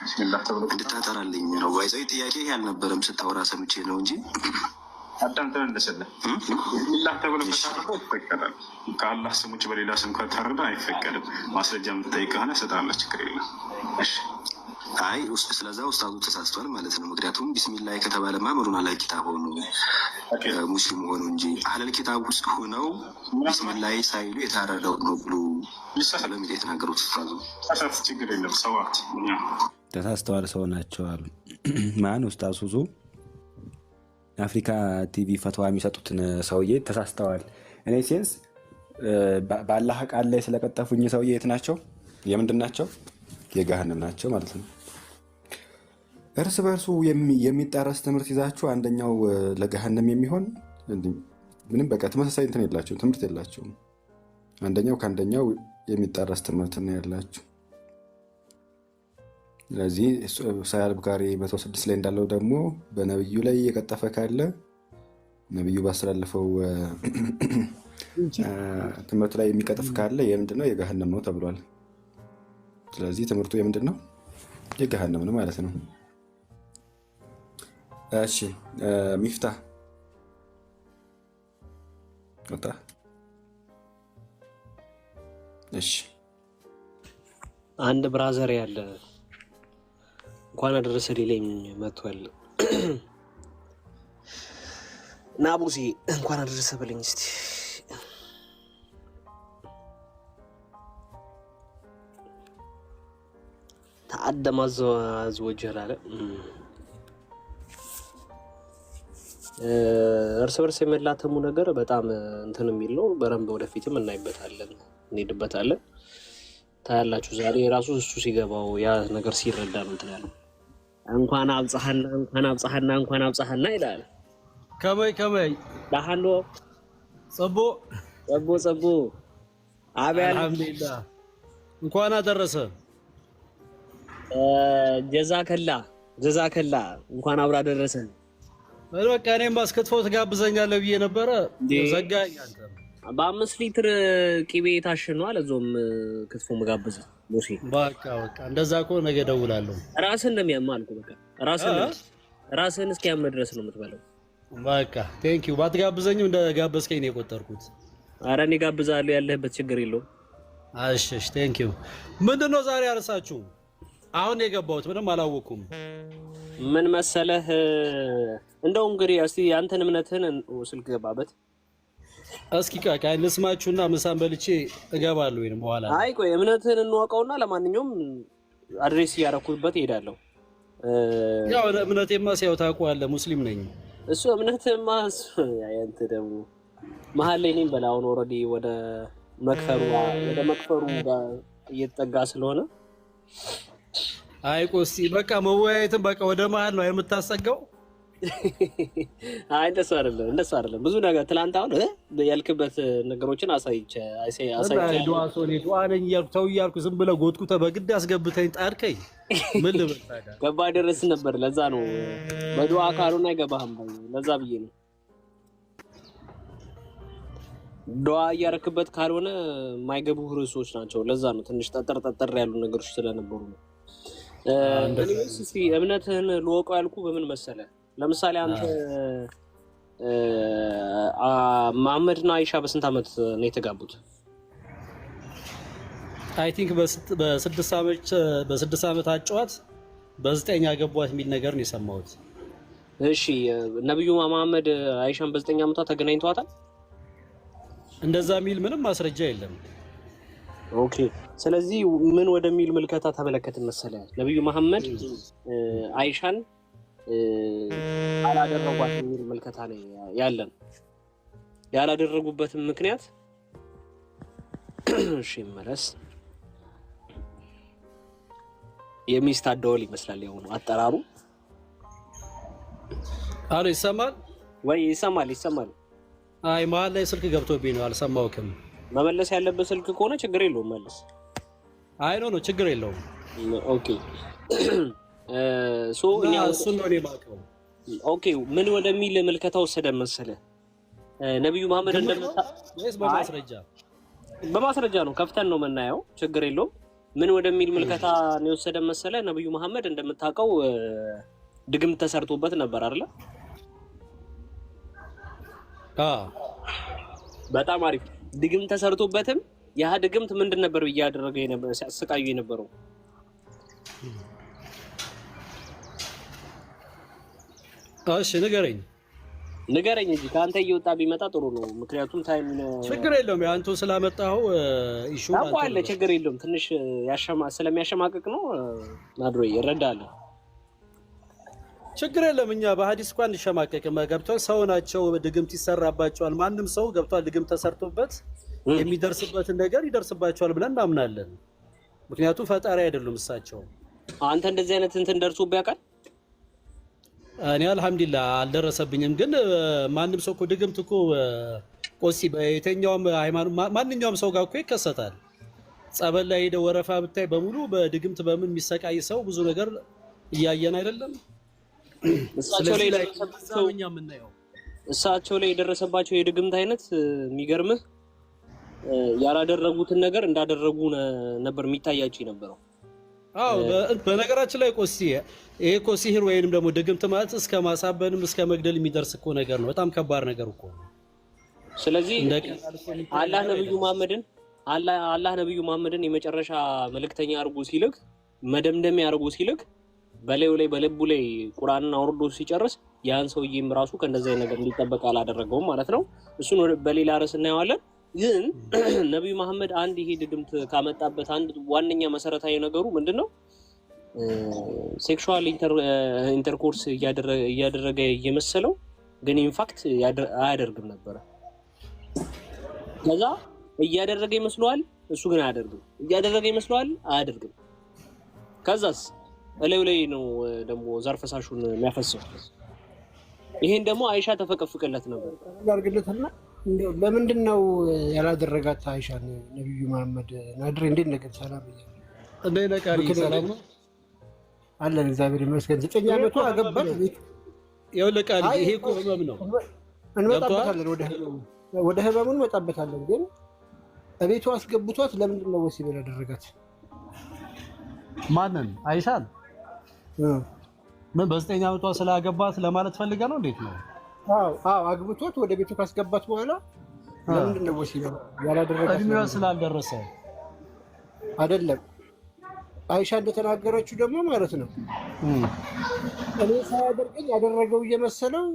ቢስሚላህ ተብሎ እንድታጠራልኝ ነው። ዋይዛዊ ጥያቄ ያልነበረም ስታወራ ሰምቼ ነው እንጂ አዳም ተመለሰልህ። ቢስሚላህ ተብሎ ከታረደ ይፈቀዳል። ከአላህ ስም ውጭ በሌላ ስም ከታረደ አይፈቀድም። ማስረጃ የምትጠይቅ ከሆነ እሰጥሃለሁ፣ ችግር የለም። እሺ አይ ስለዛ ኡስታዙ ተሳስቷል ማለት ነው። ምክንያቱም ቢስሚላህ ከተባለማ ምሩን አለ ኪታብ ሆኑ ሙስሊም ሆኑ እንጂ አህለል ኪታብ ውስጥ ሆነው ቢስሚላህ ሳይሉ የታረደው ነው ብሎ ለምን የተናገሩት ኡስታዙ? ተሳስቶ ችግር የለም። ሰዋት ተሳስተዋል፣ ሰው ናቸው አሉ። ማን ኡስታዝ ሱዙ አፍሪካ ቲቪ ፈትዋ የሚሰጡትን ሰውዬ ተሳስተዋል። እኔ ሴንስ በአላህ ቃል ላይ ስለቀጠፉኝ ሰውዬ የት ናቸው? የምንድን ናቸው? የገሃነም ናቸው ማለት ነው። እርስ በእርሱ የሚጣረስ ትምህርት ይዛችሁ አንደኛው ለገሃነም የሚሆን ምንም በቃ ተመሳሳይ እንትን የላቸውም፣ ትምህርት የላቸውም። አንደኛው ከአንደኛው የሚጣረስ ትምህርት ነው ያላችሁ። ስለዚህ ሳሂህ አልቡኻሪ 106 ላይ እንዳለው ደግሞ በነብዩ ላይ የቀጠፈ ካለ ነብዩ ባስተላለፈው ትምህርት ላይ የሚቀጥፍ ካለ የምንድነው? የገሃነም ነው ተብሏል። ስለዚህ ትምህርቱ የምንድን ነው? የገሃነም ነው ማለት ነው። እሺ ሚፍታህ ወጣ። እሺ አንድ ብራዘር ያለ እንኳን አደረሰ ሊለኝ መጥቷል። ናቡሲ እንኳን አደረሰ በለኝ እስቲ። ተአደም አዘወጀህ አለ። እርስ በርስ የመላተሙ ነገር በጣም እንትን የሚል ነው። በረንብ ወደፊትም እናይበታለን፣ እንሄድበታለን። ታያላችሁ። ዛሬ ራሱ እሱ ሲገባው ያ ነገር ሲረዳ ነው እንትን ያለው። እንኳን አብጻሐና ይላል። ከመይ ዳሃንዶ ጸቦ አብያ አልሐምዱሊላህ እንኳን አደረሰ። ጀዛከላ እንኳን አብራ ደረሰን። በቃ እኔም ባስከትፈው ትጋብዘኛለህ ብዬ ነበረ፣ ዘጋኝ አንተ። በ5 ሊትር ቂቤ ታሽኗል። እዞም ክትፎ መጋበዝ ሙሲ። በቃ እንደዛ እኮ ነገ እደውላለሁ። ራስን እንደሚያማ አልኩ። በቃ ራስን እስኪያም ድረስ ነው የምትበለው። በቃ ቴንክ ዩ። ባትጋብዘኝም እንደጋበዝከኝ ነው የቆጠርኩት። ኧረ እኔ ጋብዛለሁ፣ ያለህበት ችግር የለውም። እሺ ቴንክ ዩ። ምንድነው ዛሬ አርሳችሁ? አሁን የገባሁት ምንም አላወኩም። ምን መሰለህ፣ እንደው እንግዲህ እስቲ አንተን እምነትህን ስልክ ገባበት እስኪ ቃቃ ልስማችሁና ምሳን በልቼ እገባለሁ ወይንም በኋላ። አይ ቆይ እምነትህን እንወቀውና ለማንኛውም አድሬስ እያደረኩበት እሄዳለሁ። ያው እምነቴማ ሲያው ታውቀዋለህ፣ ሙስሊም ነኝ። እሱ እምነትህማ አንተ ደግሞ መሀል ላይ ነኝ በላ። አሁን ኦልሬዲ ወደ መክፈሩ ጋር እየተጠጋ ስለሆነ አይ ቆይ እስኪ በቃ መወያየትን በቃ ወደ መሀል ነው የምታሰጋው። አይ እንደሱ አይደለም። ብዙ ነገር ትላንት አሁን ያልክበት ነገሮችን አሳይቼ ዱዓ ነኝ እያልኩ ተው እያልኩ ዝም ብለህ ጎትኩተህ በግድ አስገብተኝ ጣድከኝ። ምን ልበል ታዲያ? ገባ ደረስ ነበር። ለዛ ነው በዱዓ ካልሆነ አይገባህም። ለዛ ብዬ ነው ዱዓ እያረክበት ካልሆነ የማይገቡ ርዕሶች ናቸው። ለዛ ነው ትንሽ ጠጠር ያሉ ነገሮች ስለነበሩ ነው። እስኪ እምነትህን ልወቀው ያልኩ በምን መሰለህ? ለምሳሌ አንተ መሐመድና አይሻ በስንት ዓመት ነው የተጋቡት? አይ ቲንክ በ6 ዓመት አጫዋት በ9 አገቧት የሚል ነገር ነው የሰማሁት። እሺ ነብዩ መሐመድ አይሻን በ9 ዓመቷ ተገናኝተዋታል? እንደዛ የሚል ምንም ማስረጃ የለም። ኦኬ ስለዚህ ምን ወደሚል ምልከታ ተመለከትን መሰለህ? ነብዩ መሐመድ አይሻን አላደረጓት የሚል ምልከታ ነው ያለን። ያላደረጉበትም ምክንያት እሺ መለስ የሚስት አደወል ይመስላል የሆነ አጠራሩ። አሎ ይሰማል ወይ? ይሰማል። አይ መሀል ላይ ስልክ ገብቶብኝ ነው አልሰማሁም። መመለስ ያለበት ስልክ ከሆነ ችግር የለውም መልስ። አይ ኖ ችግር የለውም። ኦኬ ሶ እሱን ነው የማውቀው። ኦኬ ምን ወደሚል ምልከታ ወሰደ መሰለህ? ነብዩ መሐመድ ወይስ በማስረጃ ነው ከፍተን ነው የምናየው። ችግር የለውም። ምን ወደሚል ምልከታ ነው የወሰደ መሰለ ነብዩ መሐመድ እንደምታውቀው ድግምት ተሰርቶበት ነበር አይደል? በጣም አሪፍ ድግምት ተሰርቶበትም ያ ድግምት ምንድን ነበር እያደረገ የነበረ ሲያሰቃዩ የነበረው? እሺ ንገረኝ እንጂ ካንተ እየወጣ ቢመጣ ጥሩ ነው። ምክንያቱም ታይም ችግር የለውም ያንተ ስላመጣው ኢሹ አለ ችግር የለውም። ትንሽ ስለሚያሸማቅቅ ነው ናድሮ ይረዳል። ችግር የለም። እኛ በሐዲስ እንኳን እንሸማቀቅም ገብቷል። ሰው ናቸው ድግምት ይሰራባቸዋል። ማንም ሰው ገብቷል ድግምት ተሰርቶበት የሚደርስበትን ነገር ይደርስባቸዋል ብለን እናምናለን። ምክንያቱም ፈጣሪ አይደሉም እሳቸው። አንተ እንደዚህ አይነት እንትን ደርሶብህ ያውቃል? እኔ አልሐምዱሊላህ አልደረሰብኝም። ግን ማንም ሰው እኮ ድግምት እኮ ቆሲ በየትኛውም ሃይማኖት ማንኛውም ሰው ጋር እኮ ይከሰታል። ጸበል ላይ ሄደ ወረፋ ብታይ በሙሉ በድግምት በምን የሚሰቃይ ሰው ብዙ ነገር እያየን አይደለም? እሳቸው ላይ የደረሰባቸው የድግምት አይነት የሚገርምህ ያላደረጉትን ነገር እንዳደረጉ ነበር የሚታያቸው የነበረው። አዎ በነገራችን ላይ ቆሲ ይሄ እኮ ሲህር ወይንም ደግሞ ድግምት ማለት እስከ ማሳበንም እስከ መግደል የሚደርስ እኮ ነገር ነው። በጣም ከባድ ነገር እኮ ነው። ስለዚህ አላህ ነብዩ መሐመድን የመጨረሻ መልእክተኛ አድርጎ ሲልክ መደምደሚያ አድርጎ ሲልክ በልቡ ላይ ቁርአንን አውርዶ ሲጨርስ ያን ሰውዬም ራሱ ከእንደዚህ ነገር እንዲጠበቅ አላደረገውም ማለት ነው። እሱን በሌላ ርዕስ እናየዋለን። ግን ነብዩ መሐመድ አንድ ይሄ ድግምት ካመጣበት አንድ ዋነኛ መሰረታዊ ነገሩ ምንድነው? ሴክሹዋል ኢንተርኮርስ እያደረገ እየመሰለው ግን ኢንፋክት አያደርግም ነበር። ከዛ እያደረገ ይመስለዋል፣ እሱ ግን አያደርግም። እያደረገ ይመስለዋል፣ አያደርግም። ከዛስ እላዩ ላይ ነው ደግሞ ዘር ፈሳሹን የሚያፈሰው። ይሄን ደግሞ አይሻ ተፈቀፍቀለት ነበር። ያርግለትና ለምንድን ነው ያላደረጋት አይሻን? ነብዩ መሐመድ ናድሬ እንዴት ነገር ሰላም እንዴ ነቃሪ ሰላም ነው አለን እግዚአብሔር ይመስገን። 9 ዓመቱ አገባት። ይወለቃል። ይሄ እኮ ህመም ነው። እንመጣበታለን፣ ወደ ህመሙ እንመጣበታለን። ግን እቤቱ አስገብቷት ለምንድን ነው ወሲብ ያደረጋት? ማንን? አይሻን? ምን በ9 ዓመቷ ስላገባት ለማለት ፈልጋ ነው? እንዴት ነው? አዎ አግብቶት ወደ ቤቱ ካስገባት በኋላ ለምንድን ነው ወሲብ ያላደረጋት? እድሜዋ ስላልደረሰ አይደለም። አይሻ እንደተናገረችው ደግሞ ማለት ነው እኔ ሳያደርገኝ ያደረገው እየመሰለው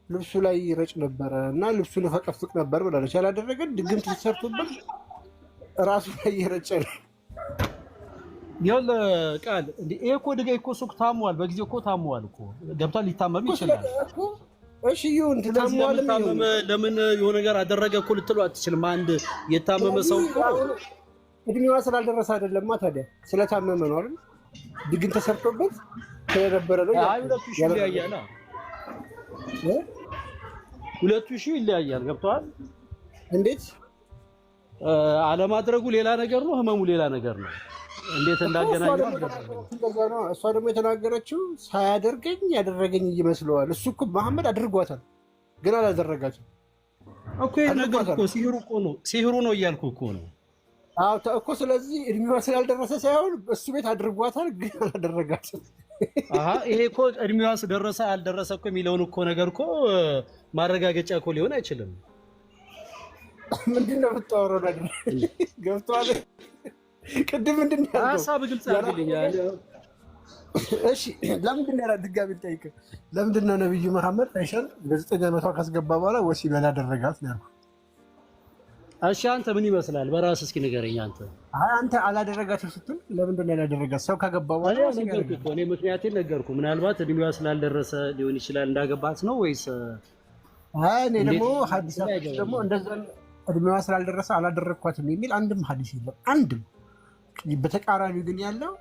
ልብሱ ላይ ይረጭ ነበረ እና ልብሱን ፈቀፍቅ ነበር ብላለች። ያላደረገን ድግምት ተሰርቶበት ራሱ ላይ ይረጭ ነው። ይኸውልህ ቃል ይሄ እኮ ድጋይ እኮ ሱቅ ታሟል። በጊዜው እኮ ታሟል እኮ ገብቷል። ሊታመም ይችላል። እሺ ይሁን ታሟል። ለምን የሆነ ነገር አደረገ እኮ ልትለው አትችልም። አንድ የታመመ ሰው እኮ እድሜዋ ስላልደረሰ አይደለማ። ታዲያ ስለታመመ ነው አይደል? ድግምት ተሰርቶበት ስለነበረ ነው። አይ 2000 ይለያያል። 2000 ይለያያል። ገብቷል። እንዴት አለማድረጉ ሌላ ነገር ነው፣ ህመሙ ሌላ ነገር ነው። እንዴት እንዳገናኘው እሷ ደግሞ የተናገረችው ሳያደርገኝ ያደረገኝ ይመስለዋል። እሱ እኮ መሐመድ አድርጓታል፣ ግን አላደረጋትም እኮ። ይሄ ነገር እኮ ሲህሩ ነው እያልኩ እኮ ነው። አዎ እኮ ስለዚህ እድሜዋ ስላልደረሰ ሳይሆን እሱ ቤት አድርጓታል፣ ግን አላደረጋትም። ይሄ እኮ እድሜዋ ደረሰ አልደረሰ እኮ የሚለውን እኮ ነገር እኮ ማረጋገጫ እኮ ሊሆን አይችልም። ምንድን ነው የምታወራው ነገር? ገብቶሃል? ቅድም ምንድን ነው ያልከው? ሀሳብ ግልጽ አድርግልኛል። እሺ ለምንድን ነው ድጋሚ ጠይቀህ? ለምንድን ነው ነብዩ መሐመድ አይሻን በ9 ዓመቷ ካስገባ በኋላ ወሲብ ያላደረጋት ነው ያልኩህ? እሺ አንተ ምን ይመስላል? በራስህ እስኪ ንገረኝ። አንተ አላደረጋትም ስትል ለምንድን ነው ያላደረጋት? ሰው ካገባ በኋላ ነገርኩህ እኮ እኔ ምክንያቴን ነገርኩህ። ምናልባት እድሜዋ ስላልደረሰ ሊሆን ይችላል እንዳገባት ነው ወይስ? እኔ ደግሞ ሐዲሳት ደግሞ እንደዛ እድሜዋ ስላልደረሰ አላደረግኳትም የሚል አንድም ሐዲስ የለም። አንድም በተቃራኒው ግን ያለው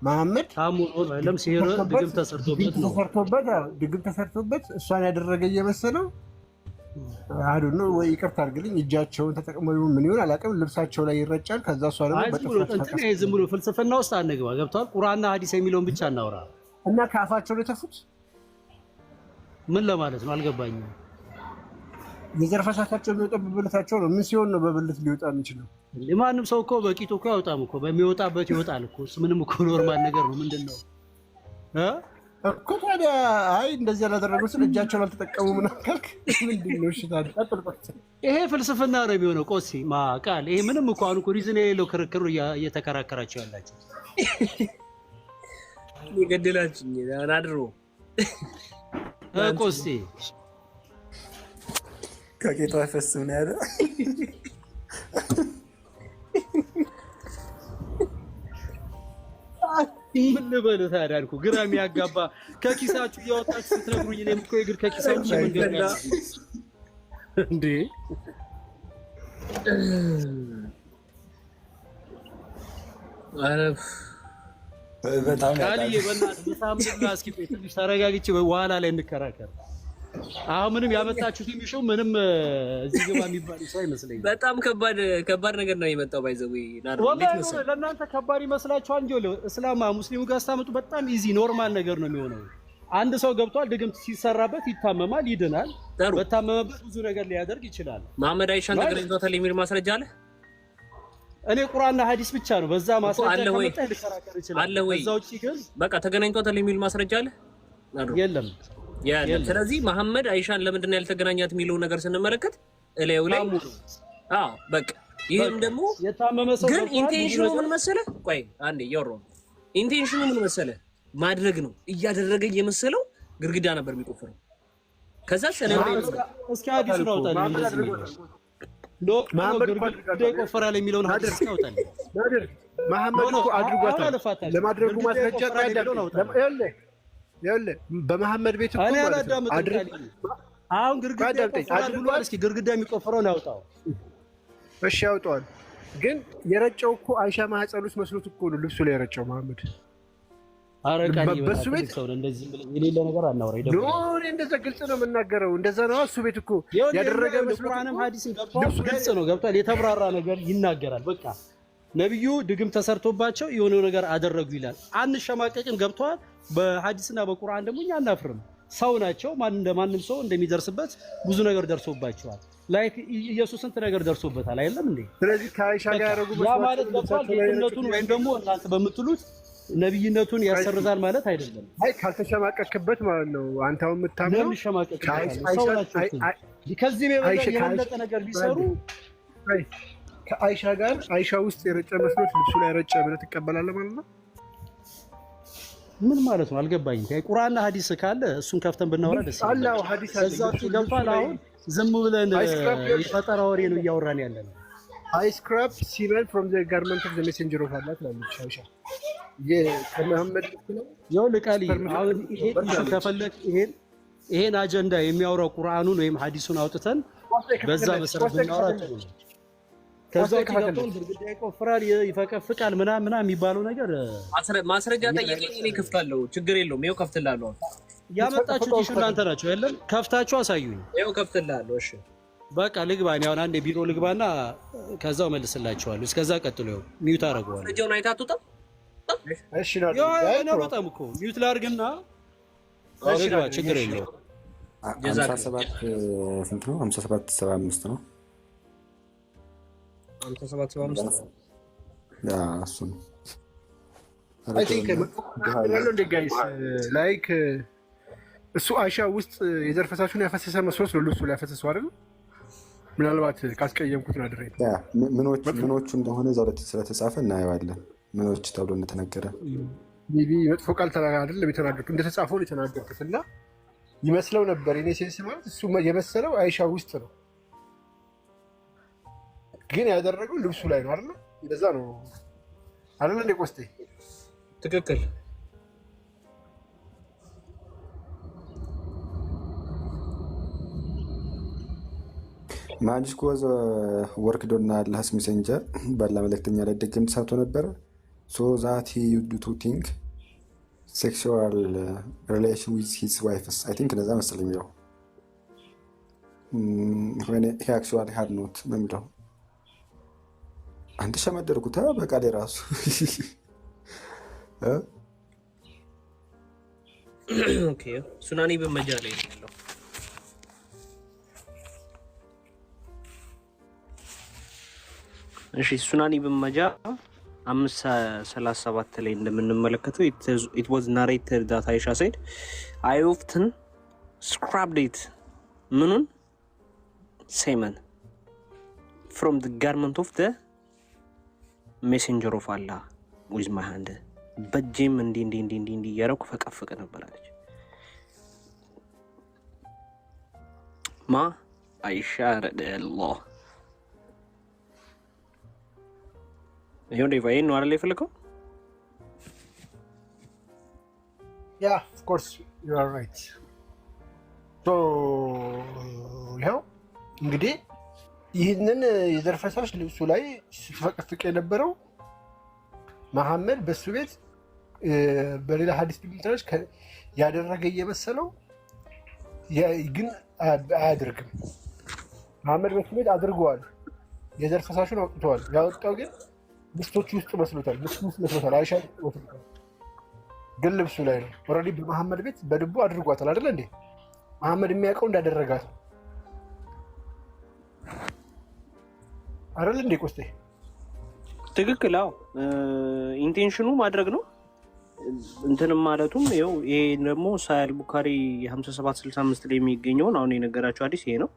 መሐመድ ታሙለም ሲሄር ድግምት ተሰርቶበት እሷን ያደረገ እየመሰለው አይደል ነው ወይ? ይቅርታ አድርግልኝ፣ እጃቸውን ተጠቅመው ምን ይሆን አላውቅም፣ ልብሳቸው ላይ ይረጫል። ከዛ እሷ ደግሞ ዝም ብሎ ፍልስፍና ውስጥ አንግባ። ገብቷል? ቁርአንና ሐዲስ የሚለውን ብቻ እናውራ እና ከአፋቸው ላይ ተፉት። ምን ለማለት ነው? አልገባኝም። የዘር ፈሳሻቸው የሚወጣው በብልታቸው ነው። ምን ሲሆን ነው በብልት ሊወጣ የሚችለው? ማንም ሰው እኮ በቂጡ እኮ ያወጣም እኮ በሚወጣበት ይወጣል እኮ። እሱ ምንም እኮ ኖርማል ነገር ነው። ምንድን ነው እኮ ታዲያ? አይ እንደዚህ ያላደረጉት እጃቸውን አልተጠቀሙ ምናምን ካልክ ምንድን ነው? እሺ ታዲያ ይሄ ፍልስፍና ነው የሚሆነው። ቆሲ ቃል ይሄ ምንም እኮ አሁን እኮ ሪዝን የሌለው ክርክር እየተከራከራቸው ያላቸው የገደላችኝ አድሮ ቆሲ ከጌታ አይፈስም ነው ያለ። ምን ልበል ታዲያ አልኩ። ግራ የሚያጋባ ከኪሳችሁ እያወጣችሁ ስትነግሩኝ እኔም እኮ የግር ከኪሳችሁ መንገድ እንዴ አረፍ በጣም ታዲያ በእናትህ በሳምንት እስኪ ትንሽ ተረጋግቼ በኋላ ላይ እንከራከር። አሁን ምንም ያመጣችሁት የሚሽው ምንም እዚህ ግባ የሚባል ሰው አይመስለኝም። በጣም ከባድ ነገር ነው የመጣው። ባይዘው ለእናንተ ከባድ ይመስላችኋል እንጂ እስላማ ሙስሊሙ ጋር ስታመጡ በጣም ኢዚ ኖርማል ነገር ነው የሚሆነው። አንድ ሰው ገብቷል፣ ድግምት ሲሰራበት ይታመማል፣ ይድናል። በታመመበት ብዙ ነገር ሊያደርግ ይችላል። መሐመድ አይሻን ተገናኝቷል የሚል ማስረጃ አለ? እኔ ቁርአንና ሐዲስ ብቻ ነው በዛ ማስረጃ ከመጣ ልከራከር ይችላል። በዛው እጪ ግን በቃ ተገናኝቷል የሚል ማስረጃ አለ? የለም። ስለዚህ መሐመድ አይሻን ለምንድን ነው ያልተገናኛት የሚለው ነገር ስንመለከት እላዩ ላይ በቃ ይሄም ደግሞ የታመመ ሰው ግን ኢንቴንሽኑ ምን መሰለህ? ቆይ አንዴ ያወራው ኢንቴንሽኑ ምን መሰለህ? ማድረግ ነው። እያደረገ የመሰለው ግርግዳ ነበር የሚቆፍረው። ከዛ እስኪ ሐዲስ ነው ታዲያ እንደዚህ ነው መሐመድ ግርግዳ ይቆፍራል የሚለውን ሐዲስ ያውጣል። መሐመድ እኮ አድርጓታል። ለማድረጉ ማስረጃ ያለ በመሐመድ ቤት እኮ ማለት ነው። አሁን ግርግዳ ይቆፍራል ብሏል። እስኪ ግርግዳ የሚቆፍረው ነው ያውጣው። እሺ ያውጣዋል። ግን የረጨው እኮ አይሻ ማህፀን ውስጥ መስሎት እኮ ነው ልብሱ ላይ የረጨው መሐመድ። አረቃኒ በሱ ቤት ሰው እንደዚህ የሌለ ነገር አናወራ ይደው ነው። እንደዛ ግልጽ ነው የምናገረው። እንደዛ ነው እሱ ቤት እኮ ያደረገ መስሎት ቁርአንም ሐዲስም ግልጽ ነው ገብቷል። የተብራራ ነገር ይናገራል። በቃ ነብዩ ድግም ተሰርቶባቸው የሆነ ነገር አደረጉ ይላል። አንሸማቀቅም ገብቷል። በሐዲስና በቁርአን ደግሞ እኛ አናፍርም። ሰው ናቸው። ማንም ሰው እንደሚደርስበት ብዙ ነገር ደርሶባቸዋል። ላይክ ኢየሱስ ስንት ነገር ደርሶበታል አይደለም እንዴ? ስለዚህ ከአይሻ ጋር ያደረጉ ያ ማለት ገብቷል። ጌትነቱን ወይም ደግሞ እናንተ በምትሉት ነብይነቱን ያሰርዛል ማለት አይደለም። አይ ካልተሸማቀቅበት ማለት ነው። አንተው የምታምነው ለምን ሸማቀቅበት? ሰው ናቸው። ከዚህ የበለጠ ነገር ቢሰሩ ከአይሻ ጋር አይሻ ውስጥ የረጨ መስሎት ልብሱ ላይ ረጨ ብለህ ትቀበላለህ ማለት ነው? ምን ማለት ነው አልገባኝም። ቁርአንና ሐዲስ ካለ እሱን ከፍተን ብናወራ ደስ ይላል። አላህ ሐዲስ አለ እዛው ገብቷል። አሁን ዝም ብለን የፈጠራ ወሬ ነው እያወራን ያለነው። I scrap semen from the garment of the messenger of Allah ትላለች አይሻ። ከመሐመድ ነው ይኸውልህ ቃል አሁን ይሄን ከፈለክ ይሄን አጀንዳ የሚያወራው ቁርአኑን ወይም ሐዲሱን አውጥተን በዛ መሰረት ብናወራ ጥሩ ነው። ከዛው ገብቶን ግርግዳ ይቆፍራል ይፈቀፍቃል ምናምን የሚባለው ነገር ማስረጃ ጠይቀኝ፣ እኔ ከፍታለሁ። ችግር የለውም። ይኸው ከፍትላለሁ። ያመጣችሁት ኢሹ እናንተ ናችሁ አይደለም? ከፍታችሁ አሳዩኝ። ይኸው ከፍትላለሁ። እሺ በቃ ልግባ። እኔ አሁን አንዴ ቢሮ ልግባና ከዛው መልስላችኋለሁ። እስከዛ ቀጥሎ ይኸው ሚውት አደርገዋለሁ። ልጅውን አይታቱታ እሺ ነው ያው በጣም እኮ ሚውት ላድርግና ልግባ። ችግር የለውም። 57 ስንት ነው? 57.75 ነው። 57.75 ያ እሱ ነው። አይ ቲንክ ላይክ እሱ አይሻ ውስጥ የዘር ፈሳሹን ያፈሰሰ መስሎት ነው ልብሱ ላይ ያፈሰሰው አይደል? ምናልባት ካስቀየምኩት ነው አድሬ ምኖቹ እንደሆነ እዛው ላይ ስለተጻፈ እናየዋለን። ምኖች ተብሎ እንደተነገረ ቢቢ መጥፎ ቃል ተናገር አይደለም የተናገርኩት፣ እንደተጻፈው ነው የተናገርኩት። እና ይመስለው ነበር እኔ ሴንስ ማለት እሱ የመሰለው አይሻ ውስጥ ነው፣ ግን ያደረገው ልብሱ ላይ ነው አይደል? እንደዛ ነው አይደል? እንደ ቆስጤ ትክክል። ማጂክ was worked on Allah's messenger ባላ መልእክተኛ ላይ ድግምት ሰርቶ ነበረ። so that he used to think sexual relation with his wives. I think እንደዛ መሰለኝ ነው when he actually had not ነው። አንተ ሸመደርኩት በቃ ላይ ራሱ ኦኬ ሱናኒ በመጃ ላይ ያለው እሺ ሱናን ኢብን ማጃ 5:37 ላይ እንደምንመለከተው it was narrated that Aisha said I often scrubbed it ምኑን semen from the garment of the messenger of Allah with my hand በእጄም እንዲህ እያደረኩ ፈቀፍቅ ነበር አለች። ማ አይሻ ረዲየላሁ ይሁን ዲቫይን ነው አይደል የፈለከው? ያ ኦፍ ኮርስ ዩ አር ራይት። ሶ ይኸው እንግዲህ ይህንን የዘር ፈሳሽ ልብሱ ላይ ሲፈቀፍቅ የነበረው መሐመድ በሱ ቤት በሌላ ሐዲስ ቢልተራች ያደረገ እየመሰለው ግን አያደርግም። መሐመድ በሱ ቤት አድርገዋል። የዘር ፈሳሹን አውጥተዋል። ያወጣው ግን ምስቶቹ ውስጥ መስሎታል። ምስቱ ውስጥ መስሎታል። አይሻ ግን ልብሱ ላይ ነው። ኦልሬዲ በመሐመድ ቤት በድቡ አድርጓታል አይደል እንዴ? መሐመድ የሚያውቀው እንዳደረጋት አይደል እንዴ? ቆስጤ ትክክል። አዎ ኢንቴንሽኑ ማድረግ ነው እንትንም ማለቱም ይኸው። ይሄ ደግሞ ሳሂህ ቡኻሪ 5765 ላይ የሚገኘውን አሁን የነገራቸው ሐዲስ ይሄ ነው።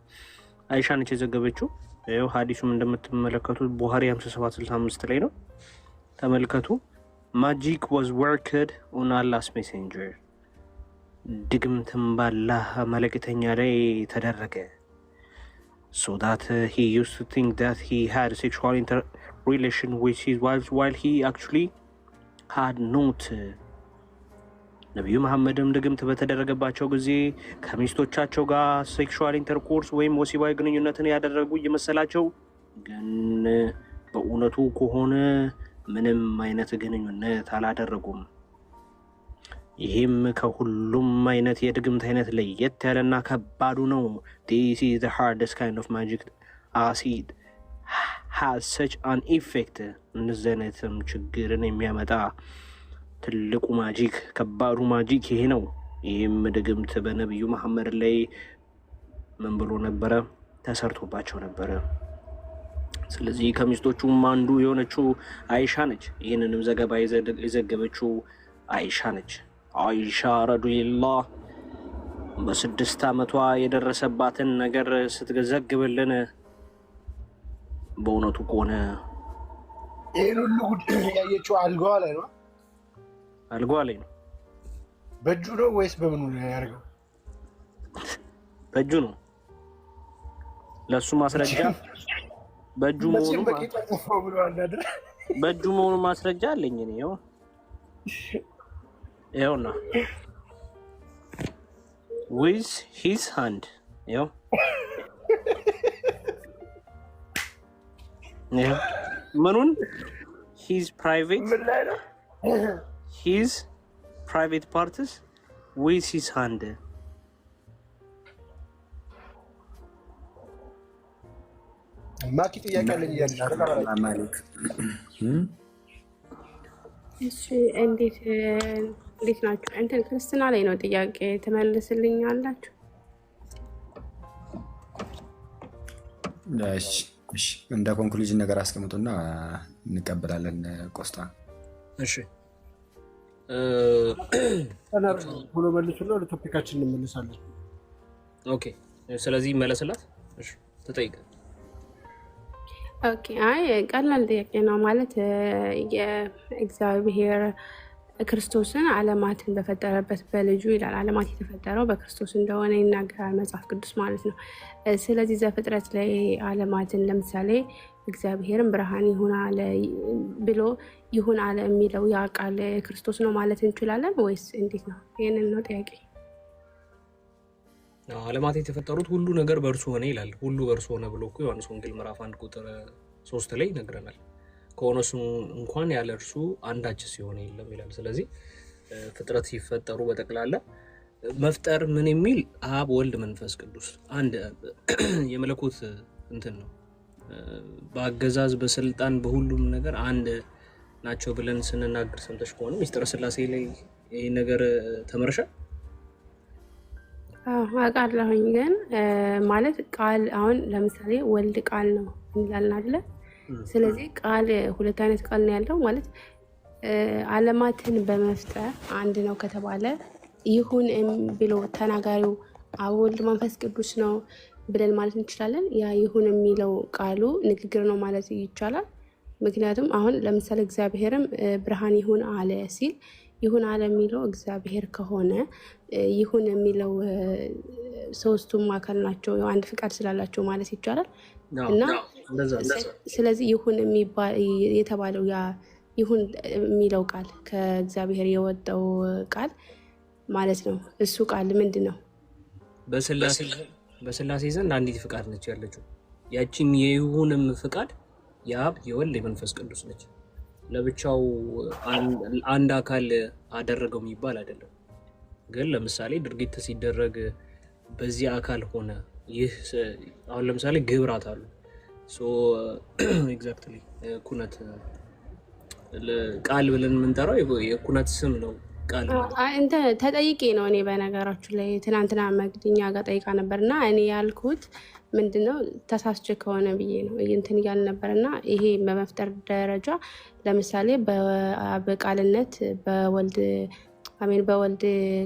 አይሻ ነች የዘገበችው። ይኸው ሐዲሱም እንደምትመለከቱት ቡኻሪ 5765 ላይ ነው። ተመልከቱ። magic was worked on Allah's messenger ድግምትም ባላህ መልእክተኛ ላይ ተደረገ so that he used to think that he had sexual relation with his wives while he actually had not. ነቢዩ መሐመድም ድግምት በተደረገባቸው ጊዜ ከሚስቶቻቸው ጋር ሴክሹዋል ኢንተርኮርስ ወይም ወሲባዊ ግንኙነትን ያደረጉ እየመሰላቸው ግን በእውነቱ ከሆነ ምንም አይነት ግንኙነት አላደረጉም። ይህም ከሁሉም አይነት የድግምት አይነት ለየት ያለና ከባዱ ነው። this is the hardest kind of magic as it has such an effect. እንደዚህ አይነትም ችግርን የሚያመጣ ትልቁ ማጂክ ከባዱ ማጂክ ይሄ ነው። ይህም ድግምት በነቢዩ መሐመድ ላይ ምን ብሎ ነበረ? ተሰርቶባቸው ነበረ። ስለዚህ ከሚስቶቹም አንዱ የሆነችው አይሻ ነች። ይህንንም ዘገባ የዘገበችው አይሻ ነች። አይሻ ረዲየላሁ በ6 ዓመቷ የደረሰባትን ነገር ስትዘግብልን በእውነቱ ከሆነ ይህን ሁሉ ጉዳይ ያየችው አልጋዋ ላይ ነው። አልጋዋ ላይ ነው። በእጁ ነው ወይስ በምኑ ነው ያደርገው? በእጁ ነው። ለሱ ማስረጃ በእጁ መሆኑ ማስረጃ አለኝ እኔ። ይኸውና with his hand ይኸው ምኑን his private parts with his hand ማኪ ጥያቄ አለኝ ማሊክ። እሺ እንዴት ናችሁ? እንትን ክርስትና ላይ ነው ጥያቄ ትመልስልኛላችሁ? እሺ እንደ ኮንክሉዥን ነገር አስቀምጡና እንቀበላለን። ቆስጣ እሺ ብሎ መልሱና ወደ ቶፒካችን እንመለሳለን። ኦኬ ስለዚህ መለስላት። እሺ ተጠይቀ። ኦኬ አይ ቀላል ጥያቄ ነው ማለት የእግዚአብሔር ክርስቶስን ዓለማትን በፈጠረበት በልጁ ይላል። ዓለማት የተፈጠረው በክርስቶስ እንደሆነ ይናገራል መጽሐፍ ቅዱስ ማለት ነው። ስለዚህ ዘፍጥረት ላይ ዓለማትን ለምሳሌ እግዚአብሔርን ብርሃን ይሁን አለ ብሎ ይሁን አለ የሚለው ያ ቃል ክርስቶስ ነው ማለት እንችላለን ወይስ እንዴት ነው? ይሄንን ነው ጥያቄ። ዓለማት የተፈጠሩት ሁሉ ነገር በእርሱ ሆነ ይላል። ሁሉ በእርሱ ሆነ ብሎ እኮ ዮሐንስ ወንጌል ምዕራፍ 1 ቁጥር 3 ላይ ይነግረናል። ከሆነሱ እንኳን ያለ እርሱ አንዳች ሲሆን የለም ይላል። ስለዚህ ፍጥረት ሲፈጠሩ በጠቅላላ መፍጠር ምን የሚል አብ ወልድ መንፈስ ቅዱስ አንድ የመለኮት እንትን ነው። በአገዛዝ በስልጣን በሁሉም ነገር አንድ ናቸው ብለን ስንናገር ሰምተሽ ከሆነ ሚስጥረ ስላሴ ላይ ይሄ ነገር ተመርሻል። አውቃለሁኝ ግን ማለት ቃል አሁን ለምሳሌ ወልድ ቃል ነው እንላለን አይደለ? ስለዚህ ቃል ሁለት አይነት ቃል ነው ያለው ማለት ዓለማትን በመፍጠር አንድ ነው ከተባለ ይሁን ብሎ ተናጋሪው አብ ወልድ መንፈስ ቅዱስ ነው ብለን ማለት እንችላለን። ያ ይሁን የሚለው ቃሉ ንግግር ነው ማለት ይቻላል። ምክንያቱም አሁን ለምሳሌ እግዚአብሔርም ብርሃን ይሁን አለ ሲል ይሁን አለ የሚለው እግዚአብሔር ከሆነ ይሁን የሚለው ሶስቱም አካል ናቸው አንድ ፍቃድ ስላላቸው ማለት ይቻላል። እና ስለዚህ ይሁን የተባለው ያ ይሁን የሚለው ቃል ከእግዚአብሔር የወጣው ቃል ማለት ነው። እሱ ቃል ምንድን ነው? በስላሴ ዘንድ አንዲት ፍቃድ ነች ያለችው። ያቺም የይሁንም ፍቃድ የአብ የወልድ የመንፈስ ቅዱስ ነች። ለብቻው አንድ አካል አደረገው የሚባል አይደለም። ግን ለምሳሌ ድርጊት ሲደረግ በዚህ አካል ሆነ ይህ አሁን ለምሳሌ ግብራት አሉ ኤግዛክትሊ ኩነት ቃል ብለን የምንጠራው የኩነት ስም ነው። ቃል እንተ ተጠይቄ ነው እኔ በነገራችሁ ላይ ትናንትና መግድኛ ጋር ጠይቃ ነበርና እኔ ያልኩት ምንድነው ተሳስቼ ከሆነ ብዬ ነው እንትን እያል ነበርና ይሄ በመፍጠር ደረጃ ለምሳሌ በቃልነት በወልድ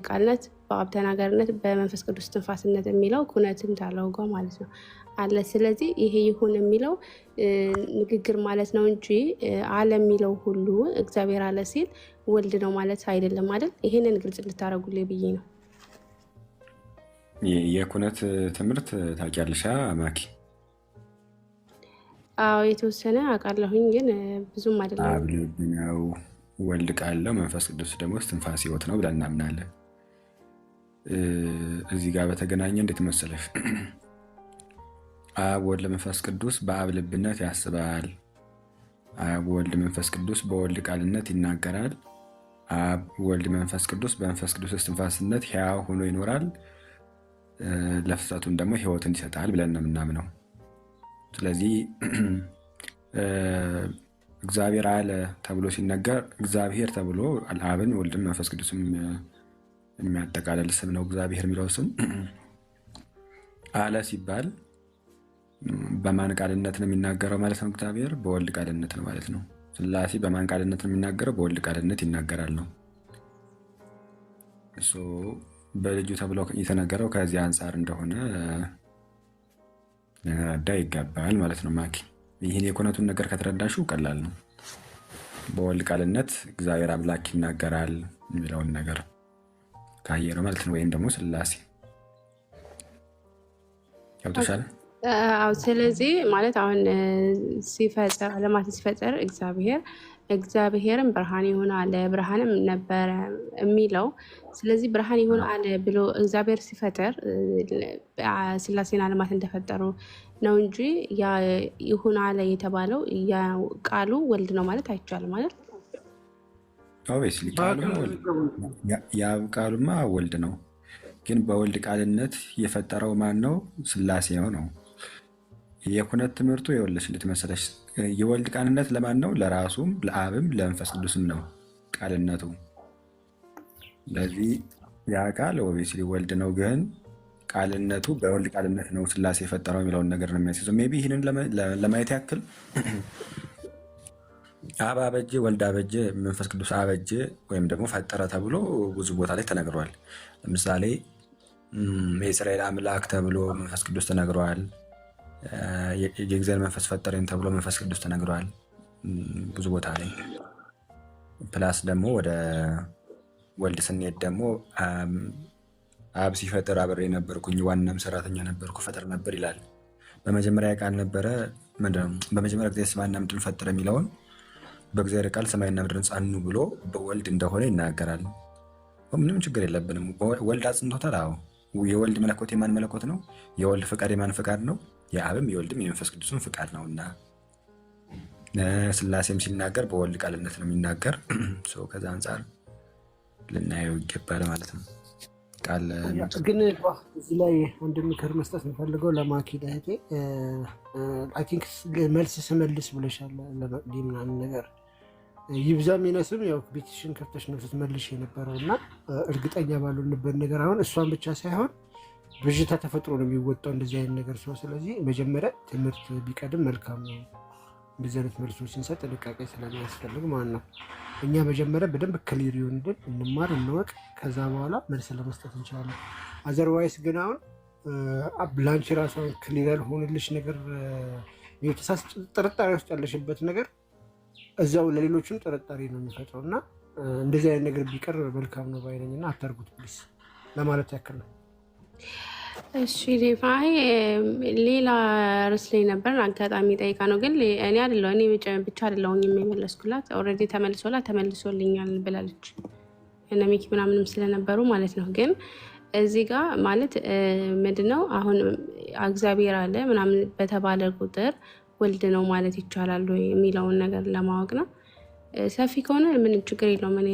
ቃልነት በአብ ተናጋሪነት በመንፈስ ቅዱስ ትንፋስነት የሚለው ኩነትም ታለውጋ ማለት ነው አለ። ስለዚህ ይሄ ይሁን የሚለው ንግግር ማለት ነው እንጂ አለ የሚለው ሁሉ እግዚአብሔር አለ ሲል ወልድ ነው ማለት አይደለም አይደል? ይሄንን ግልጽ ልታረጉልኝ ብዬ ነው። የኩነት ትምህርት ታውቂያለሽ ማኪ? አዎ የተወሰነ አውቃለሁኝ ግን ብዙም አይደለም። አብ ልብ ነው፣ ወልድ ቃል ነው፣ መንፈስ ቅዱስ ደግሞ እስትንፋሰ ሕይወት ነው ብለን እናምናለን። እዚህ ጋር በተገናኘ እንዴት መሰለሽ አብ ወልድ መንፈስ ቅዱስ በአብ ልብነት ያስባል። አብ ወልድ መንፈስ ቅዱስ በወልድ ቃልነት ይናገራል። አብ ወልድ መንፈስ ቅዱስ በመንፈስ ቅዱስ እስትንፋስነት ሕያው ሆኖ ይኖራል። ለፍጥረቱም ደግሞ ሕይወትን ይሰጣል ብለን ነው የምናምነው። ስለዚህ እግዚአብሔር አለ ተብሎ ሲነገር እግዚአብሔር ተብሎ አብን ወልድን መንፈስ ቅዱስም የሚያጠቃልል ስም ነው። እግዚአብሔር የሚለው ስም አለ ሲባል በማን ቃልነት ነው የሚናገረው ማለት ነው? እግዚአብሔር በወልድ ቃልነት ነው ማለት ነው። ስላሴ በማን ቃልነት ነው የሚናገረው? በወልድ ቃልነት ይናገራል ነው። እሱ በልጁ ተብሎ የተነገረው ከዚህ አንጻር እንደሆነ ልንረዳ ይገባል ማለት ነው። ማኪ ይህን የኩነቱን ነገር ከተረዳሽው ቀላል ነው። በወልድ ቃልነት እግዚአብሔር አምላክ ይናገራል የሚለውን ነገር ካየነው ማለት ነው። ወይም ደግሞ ስላሴ ገብቶሻል? ስለዚህ ማለት አሁን ሲፈጠር ዓለማትን ሲፈጠር እግዚአብሔርም ብርሃን ይሁን አለ ብርሃንም ነበረ የሚለው። ስለዚህ ብርሃን ይሁን አለ ብሎ እግዚአብሔር ሲፈጠር ስላሴን ዓለማት እንደፈጠሩ ነው እንጂ ይሁን አለ የተባለው ቃሉ ወልድ ነው ማለት አይቻልም ማለት ኦብቪየስሊ የአብ ቃሉማ ወልድ ነው። ግን በወልድ ቃልነት የፈጠረው ማን ነው? ስላሴ ነው። የኩነት ትምህርቱ የወለች ልትመሰለች የወልድ ቃልነት ለማን ነው? ለራሱም ለአብም ለመንፈስ ቅዱስም ነው ቃልነቱ። ስለዚህ ያ ቃል ኦብቪየስሊ ወልድ ነው፣ ግን ቃልነቱ በወልድ ቃልነት ነው ስላሴ የፈጠረው የሚለውን ነገር ነው የሚያስይዘው። ሜይ ቢ ይህንን ለማየት ያክል አብ አበጀ፣ ወልድ አበጀ፣ መንፈስ ቅዱስ አበጀ ወይም ደግሞ ፈጠረ ተብሎ ብዙ ቦታ ላይ ተነግሯል። ለምሳሌ የእስራኤል አምላክ ተብሎ መንፈስ ቅዱስ ተነግሯል። የእግዚአብሔር መንፈስ ፈጠረኝ ተብሎ መንፈስ ቅዱስ ተነግሯል ብዙ ቦታ ላይ። ፕላስ ደግሞ ወደ ወልድ ስንሄድ ደግሞ አብ ሲፈጥር አብሬ ነበርኩኝ፣ ዋናም ሰራተኛ ነበርኩ፣ ፈጥር ነበር ይላል። በመጀመሪያ ቃል ነበረ። በመጀመሪያ ጊዜ ሰማይና ምድርን ፈጠረ የሚለውን በእግዚአብሔር ቃል ሰማይና ምድርን ጸኑ ብሎ በወልድ እንደሆነ ይናገራል። ምንም ችግር የለብንም። ወልድ አጽንቶታል። አዎ የወልድ መለኮት የማን መለኮት ነው? የወልድ ፍቃድ የማን ፍቃድ ነው? የአብም የወልድም የመንፈስ ቅዱስም ፍቃድ ነው። እና ስላሴም ሲናገር በወልድ ቃልነት ነው የሚናገር። ከዛ አንጻር ልናየው ይገባል ማለት ነው። ግን እዚህ ላይ አንድ ምክር መስጠት የምፈልገው ለማኪ እህቴ፣ አይ ቲንክ መልስ ስመልስ ብለሻል ለመቅዲ ምናምን ነገር ይብዛም ይነስም ያው ቤትሽን ከፍተሽ ነው ስትመልሽ የነበረው እና እርግጠኛ ባልሆንበት ነገር አሁን እሷን ብቻ ሳይሆን ብዥታ ተፈጥሮ ነው የሚወጣው እንደዚህ አይነት ነገር ሰው። ስለዚህ መጀመሪያ ትምህርት ቢቀድም መልካም ነው እንደዚህ አይነት መልሶች ስንሰጥ ጥንቃቄ ስለሚያስፈልግ ማለት ነው። እኛ መጀመሪያ በደንብ ክሊር ይሁንልን፣ እንማር፣ እንወቅ። ከዛ በኋላ መልስ ለመስጠት እንችላለን። አዘርዋይስ ግን አሁን ላንቺ ራሷን ክሊር ያልሆንልሽ ነገር ጥርጣሬ ውስጥ ያለሽበት ነገር እዛው ለሌሎችም ጥርጣሬ ነው የሚፈጥረው እና እንደዚህ አይነት ነገር ቢቀር መልካም ነው ባይነኝ እና አታርጉት ፕሊስ ለማለት ያክል ነው። እሺ ዴፋይ ሌላ ርዕስ ላይ ነበር አጋጣሚ ጠይቃ ነው ግን እኔ አይደለሁ እኔ ብቻ አይደለሁኝ የመለስኩላት ኦልሬዲ ተመልሶልኛል ብላለች እና ሚኪ ምናምንም ስለነበሩ ማለት ነው። ግን እዚህ ጋር ማለት ምንድነው አሁን እግዚአብሔር አለ ምናምን በተባለ ቁጥር ወልድ ነው ማለት ይቻላል ወይ የሚለውን ነገር ለማወቅ ነው። ሰፊ ከሆነ ምንም ችግር የለውም። እኔ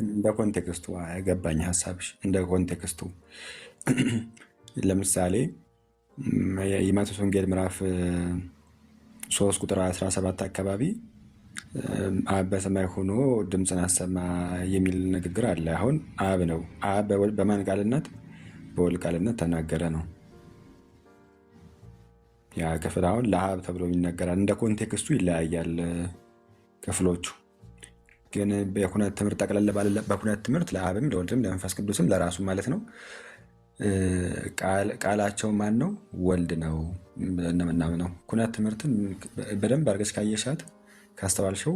እንደ ኮንቴክስቱ ያገባኝ ሀሳብሽ እንደ ኮንቴክስቱ ለምሳሌ የማቴዎስ ወንጌል ምዕራፍ 3 ቁጥር 17 አካባቢ አብ በሰማይ ሆኖ ድምፅን አሰማ የሚል ንግግር አለ። አሁን አብ ነው። አብ በማን ቃልነት? በወልድ ቃልነት ተናገረ ነው። ያ ክፍል አሁን ለአብ ተብሎ ይነገራል። እንደ ኮንቴክስቱ ይለያያል ክፍሎቹ። ግን በኩነት ትምህርት ጠቅለል ባለ በኩነት ትምህርት ለአብም ለወልድም ለመንፈስ ቅዱስም ለራሱ ማለት ነው ቃላቸው ማን ነው? ወልድ ነው ነው። ኩነት ትምህርትን በደንብ አድርገሽ ካየሻት ካስተዋልሽው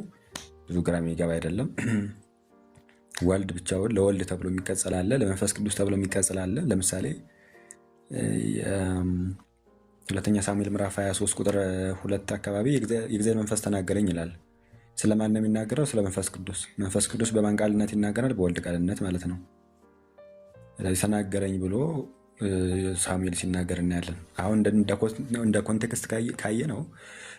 ብዙ ግራ የሚገባ አይደለም። ወልድ ብቻውን ለወልድ ተብሎ የሚቀጸል አለ፣ ለመንፈስ ቅዱስ ተብሎ የሚቀጸል አለ። ለምሳሌ ሁለተኛ ሳሙኤል ምዕራፍ 23 ቁጥር 2 አካባቢ የእግዚአብሔር መንፈስ ተናገረኝ ይላል። ስለማን ነው የሚናገረው? ስለ መንፈስ ቅዱስ። መንፈስ ቅዱስ በማን ቃልነት ይናገራል? በወልድ ቃልነት ማለት ነው። ስለዚህ ተናገረኝ ብሎ ሳሙኤል ሲናገር እናያለን። አሁን እንደ ኮንቴክስት ካየ ነው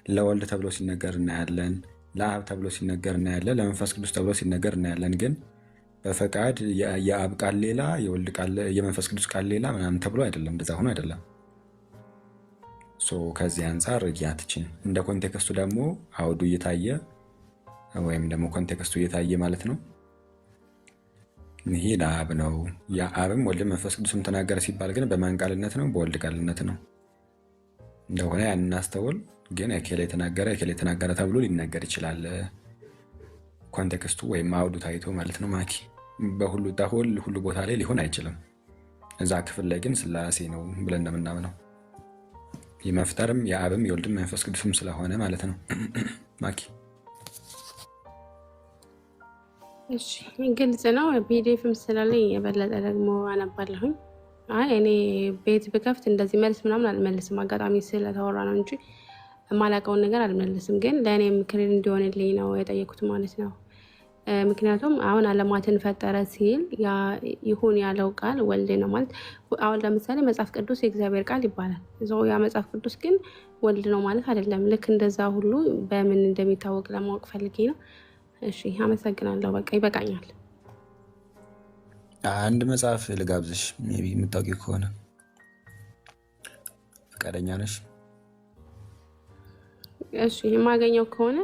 ለወልድ ተብሎ ሲነገር እናያለን፣ ለአብ ተብሎ ሲነገር እናያለን፣ ለመንፈስ ቅዱስ ተብሎ ሲነገር እናያለን። ግን በፈቃድ የአብ ቃል ሌላ የመንፈስ ቅዱስ ቃል ሌላ ምናምን ተብሎ አይደለም፣ እንደዛ ሆኖ አይደለም። ከዚህ አንጻር ያትችን እንደ ኮንቴክስቱ ደግሞ አውዱ እየታየ ወይም ደግሞ ኮንቴክስቱ እየታየ ማለት ነው። ይሄ ለአብ ነው። የአብም ወልድ መንፈስ ቅዱስም ተናገረ ሲባል ግን በማን ቃልነት ነው? በወልድ ቃልነት ነው እንደሆነ ያን እናስተውል። ግን እከሌ ተናገረ ተብሎ ሊነገር ይችላል። ኮንቴክስቱ ወይም አውዱ ታይቶ ማለት ነው። ማኪ ሁሉ ቦታ ላይ ሊሆን አይችልም። እዛ ክፍል ላይ ግን ስላሴ ነው ብለን እንደምናምነው የመፍጠርም የአብም የወልድም መንፈስ ቅዱስም ስለሆነ ማለት ነው። ማኪ እሺ ግልጽ ነው። ፒዲኤፍም ስላለኝ የበለጠ ደግሞ አነባለሁኝ። እኔ ቤት ብከፍት እንደዚህ መልስ ምናምን አልመልስም። አጋጣሚ ስለተወራ ነው እንጂ የማላውቀውን ነገር አልመልስም። ግን ለእኔ ምክር እንዲሆንልኝ ነው የጠየኩት ማለት ነው። ምክንያቱም አሁን ዓለማትን ፈጠረ ሲል ይሁን ያለው ቃል ወልድ ነው ማለት። አሁን ለምሳሌ መጽሐፍ ቅዱስ የእግዚአብሔር ቃል ይባላል። ያ መጽሐፍ ቅዱስ ግን ወልድ ነው ማለት አይደለም። ልክ እንደዛ ሁሉ በምን እንደሚታወቅ ለማወቅ ፈልጌ ነው። እሺ አመሰግናለሁ። በቃ ይበቃኛል። አንድ መጽሐፍ ልጋብዝሽ፣ ሜይ ቢ የምታውቂው ከሆነ ፈቃደኛ ነሽ? እሺ የማገኘው ከሆነ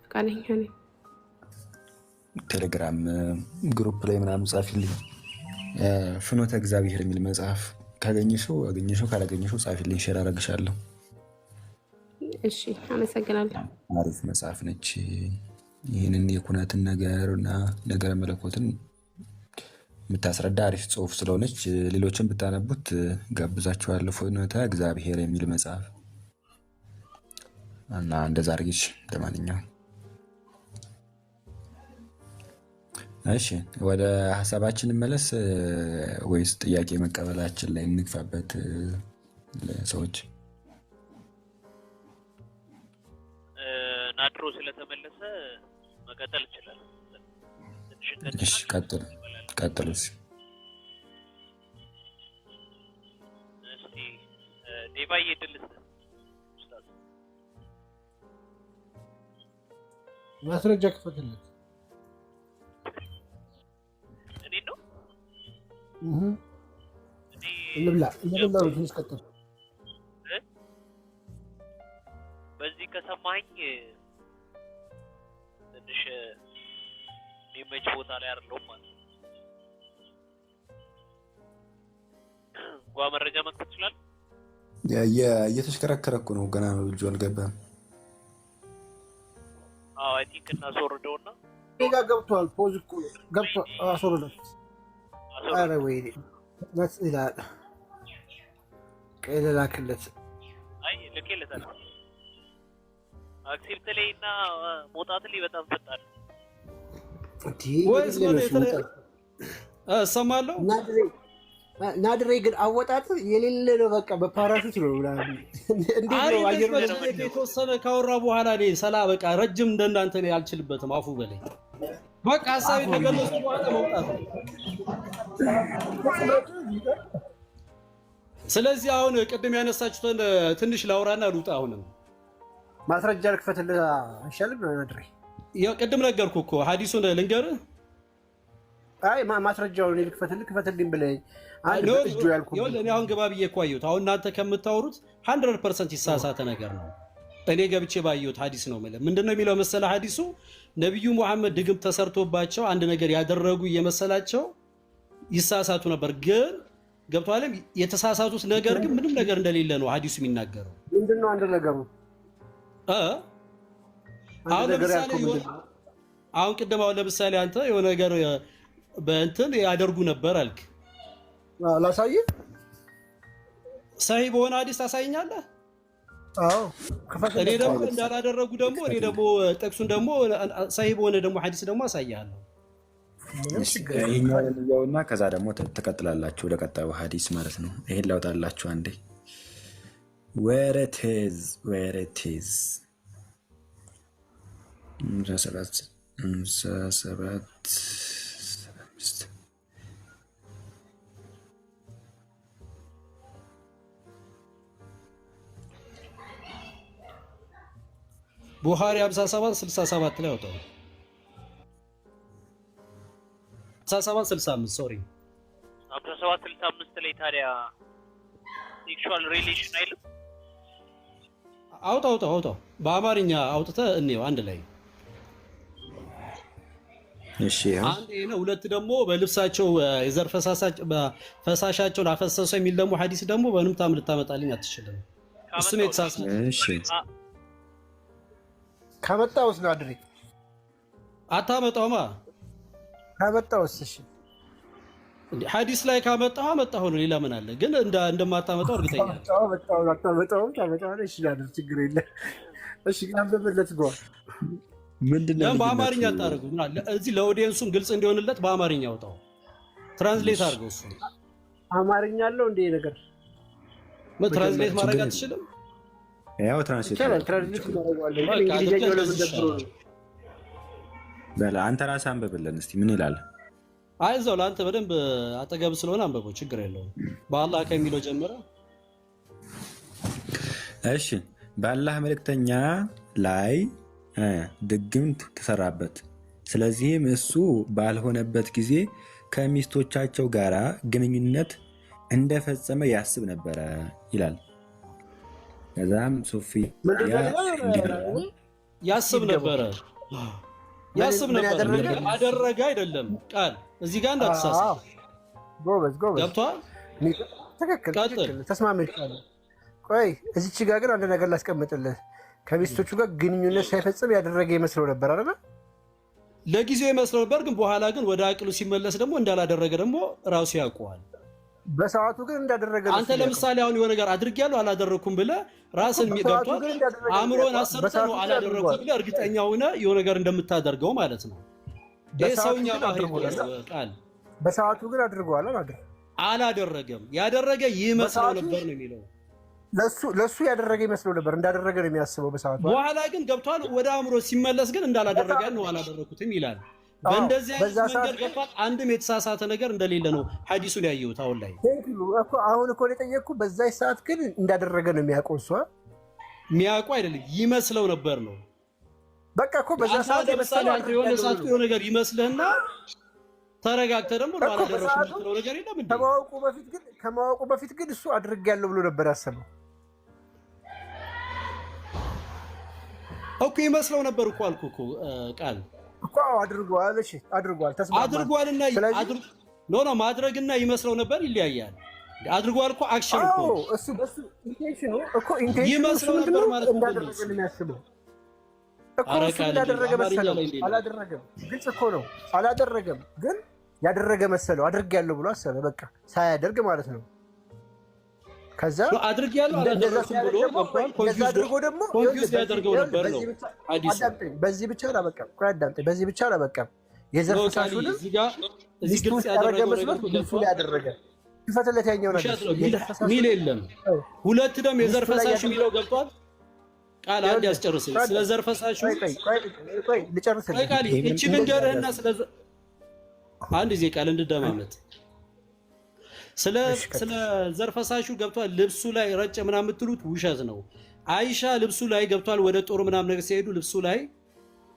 ፈቃደኛ ነኝ። ቴሌግራም ግሩፕ ላይ ምናምን ጻፊልኝ። ፍኖተ እግዚአብሔር የሚል መጽሐፍ ካገኘሽው አገኘሽው፣ ካላገኘሽው ጻፊልኝ፣ ሼር አደርግሻለሁ። እሺ አመሰግናለሁ። አሪፍ መጽሐፍ ነች። ይህንን የኩነትን ነገርና ነገረ መለኮትን የምታስረዳ አሪፍ ጽሁፍ ስለሆነች ሌሎችን ብታነቡት ጋብዛችኋለሁ። ፍኖተ እግዚአብሔር የሚል መጽሐፍ እና እንደዛ አድርጊሽ። ለማንኛውም እሺ ወደ ሀሳባችን መለስ ወይስ ጥያቄ መቀበላችን ላይ እንግፋበት? ሰዎች ናድሮ ስለተመለሰ መቀጠል ይችላል። እሺ ቀጥሉ። እስቲ ዴቫዬ ድልስ ማስረጃ ክፈትለት። እኔ ነው እንብላ ትንሽ ቀጥል። በዚህ ከሰማኝ ትንሽ የሚመች ቦታ ላይ አይደለሁም ማለት ነው። መረጃ መክፈት ይችላል። እየተሽከረከረ እኮ ነው። ገና ነው ልጁ አልገባም። ሊንክ እናስወርደውና ኔጋ ገብቷል። ፖዝ እኮ ገብቷል። አስወርደው። ኧረ ወይኔ መስ ይላል። ቀለላ ክለት አይ ልኬለታለሁ። አክሴፕት ላይ እና መውጣት ላይ በጣም ፈጣን ወይስ ሰማለሁ። ናድሬ ግን አወጣጥ የሌለ ነው። በቃ በፓራሹት ነው ምናምን እንዴት ነው አየር የተወሰነ ካወራ በኋላ እኔ ሰላ በቃ ረጅም እንደናንተ ነው ያልችልበትም። አፉ በላይ በቃ ሀሳቤ ተገለጹ በኋላ መውጣት ነው። ስለዚህ አሁን ቅድም ያነሳችሁትን ትንሽ ላውራና ልውጣ። አሁንም ማስረጃ ልክፈትልህ አይሻልም? ናድሬ ቅድም ነገርኩህ እኮ ሐዲሱን ልንገርህ። አይ ማስረጃውን ክፈትልኝ ብለኝ አንድ እጁ ያልኩህ እኔ አሁን ግባ ብዬ እኮ አየሁት። አሁን እናንተ ከምታወሩት 100% ይሳሳተ ነገር ነው። እኔ ገብቼ ባየሁት ሐዲስ ነው ማለት ምንድነው የሚለው መሰለህ? ሐዲሱ ነብዩ መሐመድ ድግም ተሰርቶባቸው አንድ ነገር ያደረጉ እየመሰላቸው ይሳሳቱ ነበር። ግን ገብቷል። የተሳሳቱት ነገር ግን ምንም ነገር እንደሌለ ነው ሐዲሱ የሚናገረው። ምንድነው አንድ ነገሩ? አሁን ለምሳሌ አሁን ቅድም ለምሳሌ አንተ የሆነ ነገር በእንትን ያደርጉ ነበር አልክ። ላሳይህ። ሰሂህ በሆነ ሐዲስ ታሳይኛለህ? አዎ። እኔ ደግሞ እንዳላደረጉ ደግሞ እኔ ደግሞ ጥቅሱን ደግሞ ሰሂህ በሆነ ደግሞ ሐዲስ ደግሞ አሳይሃለሁ። ይሄኛውን እንየውና ከዛ ደግሞ ተቀጥላላችሁ ወደ ቀጣዩ ሐዲስ ማለት ነው። ይሄን ላውጣላችሁ አንዴ። where it is ቡኻሪ 57:67 ላይ ወጣው 57:65 ሶሪ 57:65 ላይ ታዲያ ሴክሹዋል ሪሌሽን አይልም? አውጣው በአማርኛ አውጥተህ እንየው አንድ ላይ። እሺ አንድ ነው። ሁለት ደግሞ በልብሳቸው የዘር ፈሳሻቸውን አፈሰሱ የሚል ደግሞ ሐዲስ ደግሞ በምንም ታምር ልታመጣልኝ አትችልም። እሱም የተሳሳተ። እሺ ከመጣውስ ነው አድሪ አታመጣውማ። ከመጣውስ እሺ ሐዲስ ላይ ካመጣው አመጣው ነው። ሌላ ምን አለ? ግን እንደማታመጣው እርግጠኛ ነኝ። ታመጣው እሺ አይደል? ችግር የለም። እሺ ግን አንበበለት ጎ ምንድነው በአማርኛ አታርጉ? ምን አለ እዚህ ለኦዲየንሱም ግልጽ እንዲሆንለት በአማርኛ አውጣው። ትራንስሌት አድርገው። እሱ አማርኛ አለው እንደ ነገር ትራንስሌት ማድረግ አትችልም? ያው ትራንስሌት ማድረግ እንግሊዝኛው ለምን ደብሮ ነው? በላ አንተ ራስህ አንብብልን እስቲ ምን ይላል? አይዞህ ለአንተ በደንብ አጠገብ ስለሆነ አንብበው፣ ችግር የለውም። በአላህ ከሚለው ጀምረ። እሺ በአላህ መልእክተኛ ላይ ድግምት ተሰራበት። ስለዚህም እሱ ባልሆነበት ጊዜ ከሚስቶቻቸው ጋር ግንኙነት እንደፈጸመ ያስብ ነበረ ይላል። ከዛም ሶፊያ ያስብ ነበረ አደረገ አይደለም ቃል እዚህ ጋር እንዳትሳሳት። ጎበዝ ገብቷል። ትክክል ተስማምቻለሁ። ቆይ እዚች ጋር ግን አንድ ነገር ላስቀምጥልህ። ከሚስቶቹ ጋር ግንኙነት ሳይፈጽም ያደረገ ይመስለው ነበር አይደል? ለጊዜው ይመስለው ነበር፣ ግን በኋላ ግን ወደ አቅሉ ሲመለስ ደግሞ እንዳላደረገ ደግሞ ራሱ ያውቀዋል። በሰዓቱ ግን እንዳደረገ አንተ ለምሳሌ አሁን የሆነ ነገር አድርጌያለሁ አላደረኩም ብለህ ራስን ገብቷል። አእምሮን አሰርተህ ነው አላደረኩም ብለህ እርግጠኛ ሆነህ የሆነ ነገር እንደምታደርገው ማለት ነው። ሰውኛ ቃል በሰዓቱ ግን አድርገዋል አላደረገም። ያደረገ ይመስለው ነበር ነው የሚለው። ለሱ ያደረገ ይመስለው ነበር፣ እንዳደረገ ነው የሚያስበው በሰዓቱ። በኋላ ግን ገብቷል። ወደ አእምሮ ሲመለስ ግን እንዳላደረገ ነው አላደረኩትም ይላል። በእንደዚህ አይነት መንገድ ገብቷል። አንድም የተሳሳተ ነገር እንደሌለ ነው ሐዲሱን ያየሁት። አሁን ላይ አሁን እኮ የጠየቅኩህ በዛ ሰዓት ግን እንዳደረገ ነው የሚያውቀው። እሷ የሚያውቀው አይደለም ይመስለው ነበር ነው። በቃ እኮ በዛ ሰዓት የሆነ ሰዓት የሆነ ነገር ይመስልህና ተረጋግተህ ደግሞ አላደረኩም የምትለው ነገር የለም እንዴ? ከማወቁ በፊት ግን እሱ አድርጌያለሁ ብሎ ነበር ያሰበው እኮ። ይመስለው ነበር እኮ አልኩህ እኮ ቃል እኮ አድርጓል። እሺ አድርጓል፣ ተስማማ አድርጓልና ማድረግና ይመስለው ነበር ይለያያል። አድርጓል እኮ አክሽን እኮ እሱ በሱ ኢንቴንሽኑ እኮ ኢንቴንሽኑ ይመስለው ነበር ማለት ነው። እንዳደረገ ነው የሚያስበው። እኮ እሱ ያደረገ መሰለው አላደረገም። ግልጽ እኮ ነው አላደረገም፣ ግን ያደረገ መሰለው አድርጌያለሁ ብሎ አሰበ። በቃ ሳያደርግ ማለት ነው። ከዛ አድርጌያለሁ አላደረኩም ብሎ አድርጎ ደግሞ ኮንፊውዝ ያደርገው ነበር ነው ሐዲስ። በዚህ ብቻ አላበቃም። ቆይ አዳምጠኝ። በዚህ ብቻ አላበቃም። የዘር ፈሳሹን እዚህ ግልጽ ያደረገው መስሎት ልብሱ ላይ ያደረገ ይፈተለት ያኛው ነገር ሚል የለም። ሁለት ደግሞ የዘር ፈሳሽ የሚለው ገብቷል። ቃል አንድ ያስጨርስልኝ። ስለ ዘር ፈሳሹ ቆይ ልጨርስልኝ። ቆይ ቃል እቺ ልንገርህና ስለ አንድ ጊዜ ቃል እንድደማመጥ ስለ ዘር ፈሳሹ ገብቷል። ልብሱ ላይ ረጨ ምናምን የምትሉት ውሸት ነው። አይሻ ልብሱ ላይ ገብቷል። ወደ ጦር ምናምን ነገር ሲሄዱ ልብሱ ላይ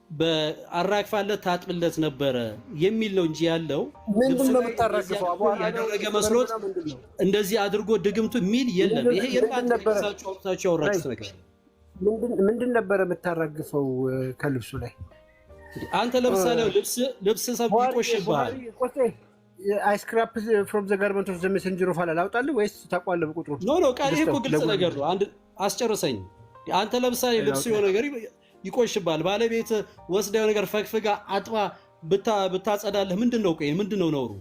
በአራግፋለት ታጥብለት ነበረ የሚል ነው እንጂ ያለው ምንድነው የምታራግፈው? አቧራ ያደረገ መስሎት እንደዚህ አድርጎ ድግምቱ የሚል የለም። ይሄ የማን ወቅታቸው ያወራችሁት ነገር ምንድን ነበረ የምታራግፈው ከልብሱ ላይ? አንተ ለምሳሌ ልብስ ሰብ ይቆሽብሃል። አይ ስክራፕ ፍሮም ዘ ጋርመንት ኦፍ ዘ ሜሴንጀር ኦፍ አላህ ላውጣልህ ወይስ ታቋለህ ቁጥሩ? ኖ ቃል ይሄ እኮ ግልጽ ነገር ነው። አንድ አስጨርሰኝ። አንተ ለምሳሌ ልብስ የሆነ ነገር ይቆሽባል። ባለቤት ወስደው ነገር ፈግፍጋ አጥባ ብታጸዳለህ ምንድነው? ቆይ ምንድነው ነውሩ?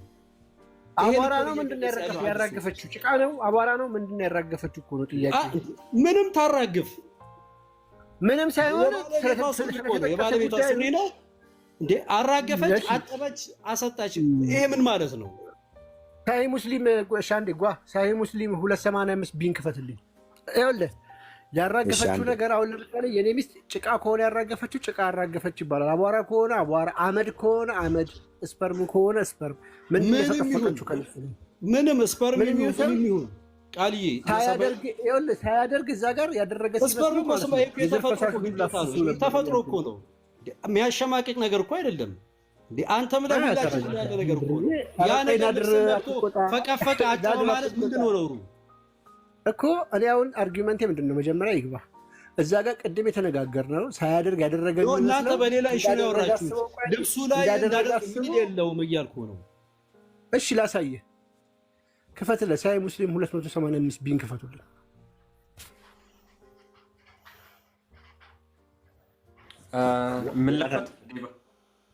አቧራ ነው ምንድነው ያራገፈችው? ጭቃ ነው አቧራ ነው ምንድነው ያራገፈችው እኮ ነው ጥያቄ። ምንም ታራግፍ ምንም ሳይሆን የባለቤቷ ስሜ ነው እንዴ? አራገፈች፣ አጠበች፣ አሰጣች። ይሄ ምን ማለት ነው? ሳሂህ ሙስሊም ሻንዴ ሳሂህ ሙስሊም 285 ቢን ክፈትልኝ። ይኸውልህ ያራገፈችው ነገር አሁን ለምሳሌ የኔ ሚስት ጭቃ ከሆነ ያራገፈችው ጭቃ አራገፈች ይባላል። አቧራ ከሆነ አቧራ፣ አመድ ከሆነ አመድ፣ ስፐርም ከሆነ ስፐርም። ምንም ስፐርም ይሁን ቃልዬ ሳያደርግ እዛ ጋር ያደረገ ስፐርም ተፈጥሮ እኮ ነው። የሚያሸማቅቅ ነገር እኮ አይደለም። አንተም ለሁላችን ያለ ነገር እኮ ነው። ያ ነገር ፈቀፈቀ አጫው ማለት ምንድን ነው ነውሩ እኮ? እኔ አሁን አርጊመንቴ ምንድን ነው? መጀመሪያ ይግባ እዛ ጋር ቅድም የተነጋገርነው ሳያደርግ ያደረገ ነው። እናንተ በሌላ ኢሹ ነው ያወራችሁ። ልብሱ ላይ እንዳደረገ ምን የለውም እያልኩ ነው። እሺ ላሳየህ። ክፈትልህ። ሳሂህ ሙስሊም 285 ቢን ክፈቱልህ። ምን ለፈት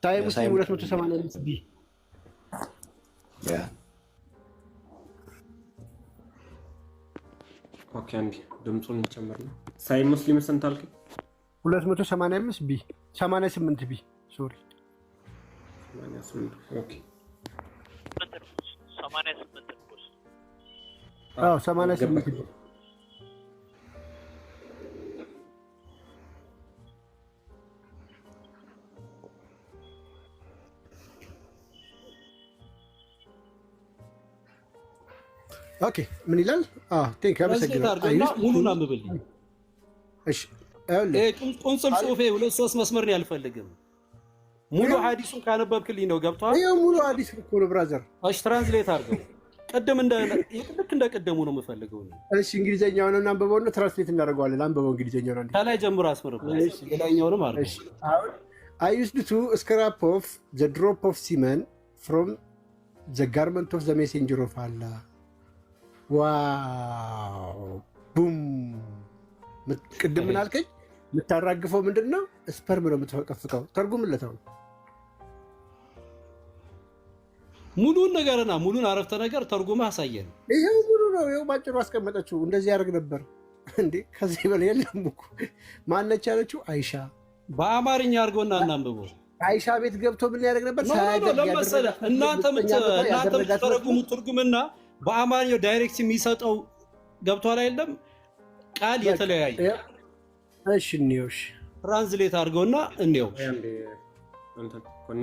ሳሂህ ሙስሊም 285 ቢ ኦኬ። አንዴ ድምፁን እንጨምር ነው። ሳሂህ ሙስሊም ስንት አልከኝ? 285 ቢ 88 ቢ ሶሪ 88 ኦኬ 88 ቢ ኦኬ ምን ይላል? ቴንክ አመሰግናለሁ። ሙሉን አንብብልኝ። እሺ ቁንጽል ጽሁፌ 2-3 መስመር ነው ያልፈልግም። ሙሉ ሐዲሱን ካነበብክልኝ ነው ገብቷል። ይሄ ሙሉ ሐዲስ እኮ ነው ብራዘር። እሺ ትራንስሌት አድርገው። ቅድም እንደቀደሙ ነው የምፈልገው። እሺ እንግሊዘኛውን እናንብበው እና ትራንስሌት እናደርገዋለን። አንብበው እንግሊዘኛውን አንዴ ከላይ ጀምሮ አስመርበት። ሌላኛውንም አድርገው። እሺ አሁን I used to scrape off the drop of semen from the garment of the messenger of Allah. ዋው ቡም። ቅድም ምን አልከኝ? የምታራግፈው ምንድን ነው? ስፐርም ነው የምትፈቀፍቀው። ተርጉምለታው ሙሉን ነገርና ሙሉን አረፍተ ነገር ተርጉመህ አሳየን። ይሄው ሙሉ ነው። ይሄው ባጭሩ አስቀመጠችው። እንደዚህ ያደርግ ነበር እንዴ? ከዚህ በላይ የለም እኮ። ማነች ያለችው? አይሻ። በአማርኛ አድርገውና እናንብበው። አይሻ ቤት ገብቶ ምን ያደርግ ነበር? ለመሰለህ እናንተ የምትተረጉሙት ትርጉምና በአማርኛው ዳይሬክት የሚሰጠው ገብቷል አይደለም? ቃል የተለያየ። እሺ እንየውሽ ትራንስሌት አድርገውና እንየው።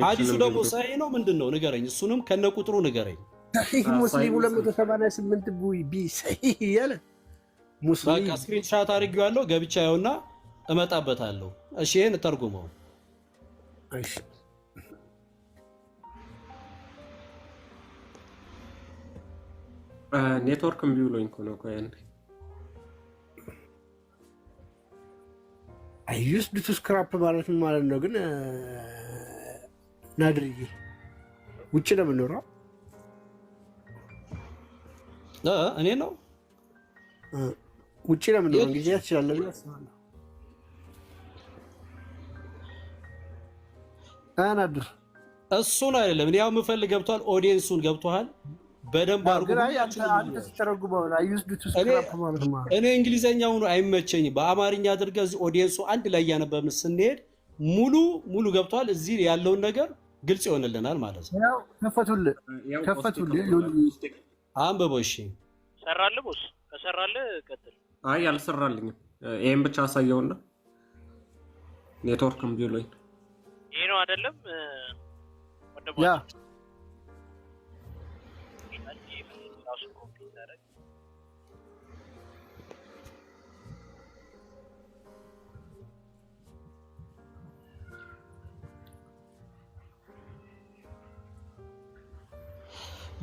ሐዲሱ ደግሞ ሳሂህ ነው ምንድን ነው ንገረኝ። እሱንም ከነቁጥሩ ንገረኝ። ሳሂህ ሙስሊም 288 ቢ ሳሂህ ያለ ሙስሊም። በቃ ስክሪን ሻት አድርጌዋለሁ። ገብቻ ያውና እመጣበታለሁ። እሺ ይሄን ተርጉመው። እሺ ኔትወርክ እምቢ ብሎኝ እኮ ነው። ቆይ አንዴ አይ ዩዝድ ቱ ስክራፕ ማለት ምን ማለት ነው ግን? ናድርዬ ውጭ ነው የምኖረው። እኔ ነው ውጭ ነው የምኖረው። እንግሊዝኛ ትችላለህ ብዬ አስባለሁ። አናድር እሱን አይደለም እኔ ያው የምፈልግ ገብቷል። ኦዲየንሱን ገብቷል በደንብ አድርጎ አንተ ስትተረጉመው ነው ዩዝድ ቱ ስክራፕ ማለት ነው። እኔ እንግሊዘኛው ነው አይመቸኝም። በአማርኛ አድርገህ እዚህ ኦዲየንሱ አንድ ላይ ያነበብን ስንሄድ ሙሉ ገብቷል። እዚህ ያለውን ነገር ግልጽ ይሆንልናል ማለት ነው። ያው ከፈቱልህ አንብበው። እሺ ሰራልህ ቦስ ከሰራልህ ቀጥል። አይ አልሰራልኝም። ይሄን ብቻ አሳየውና ኔትወርክም ቢሎኝ ይሄ ነው አይደለም ያ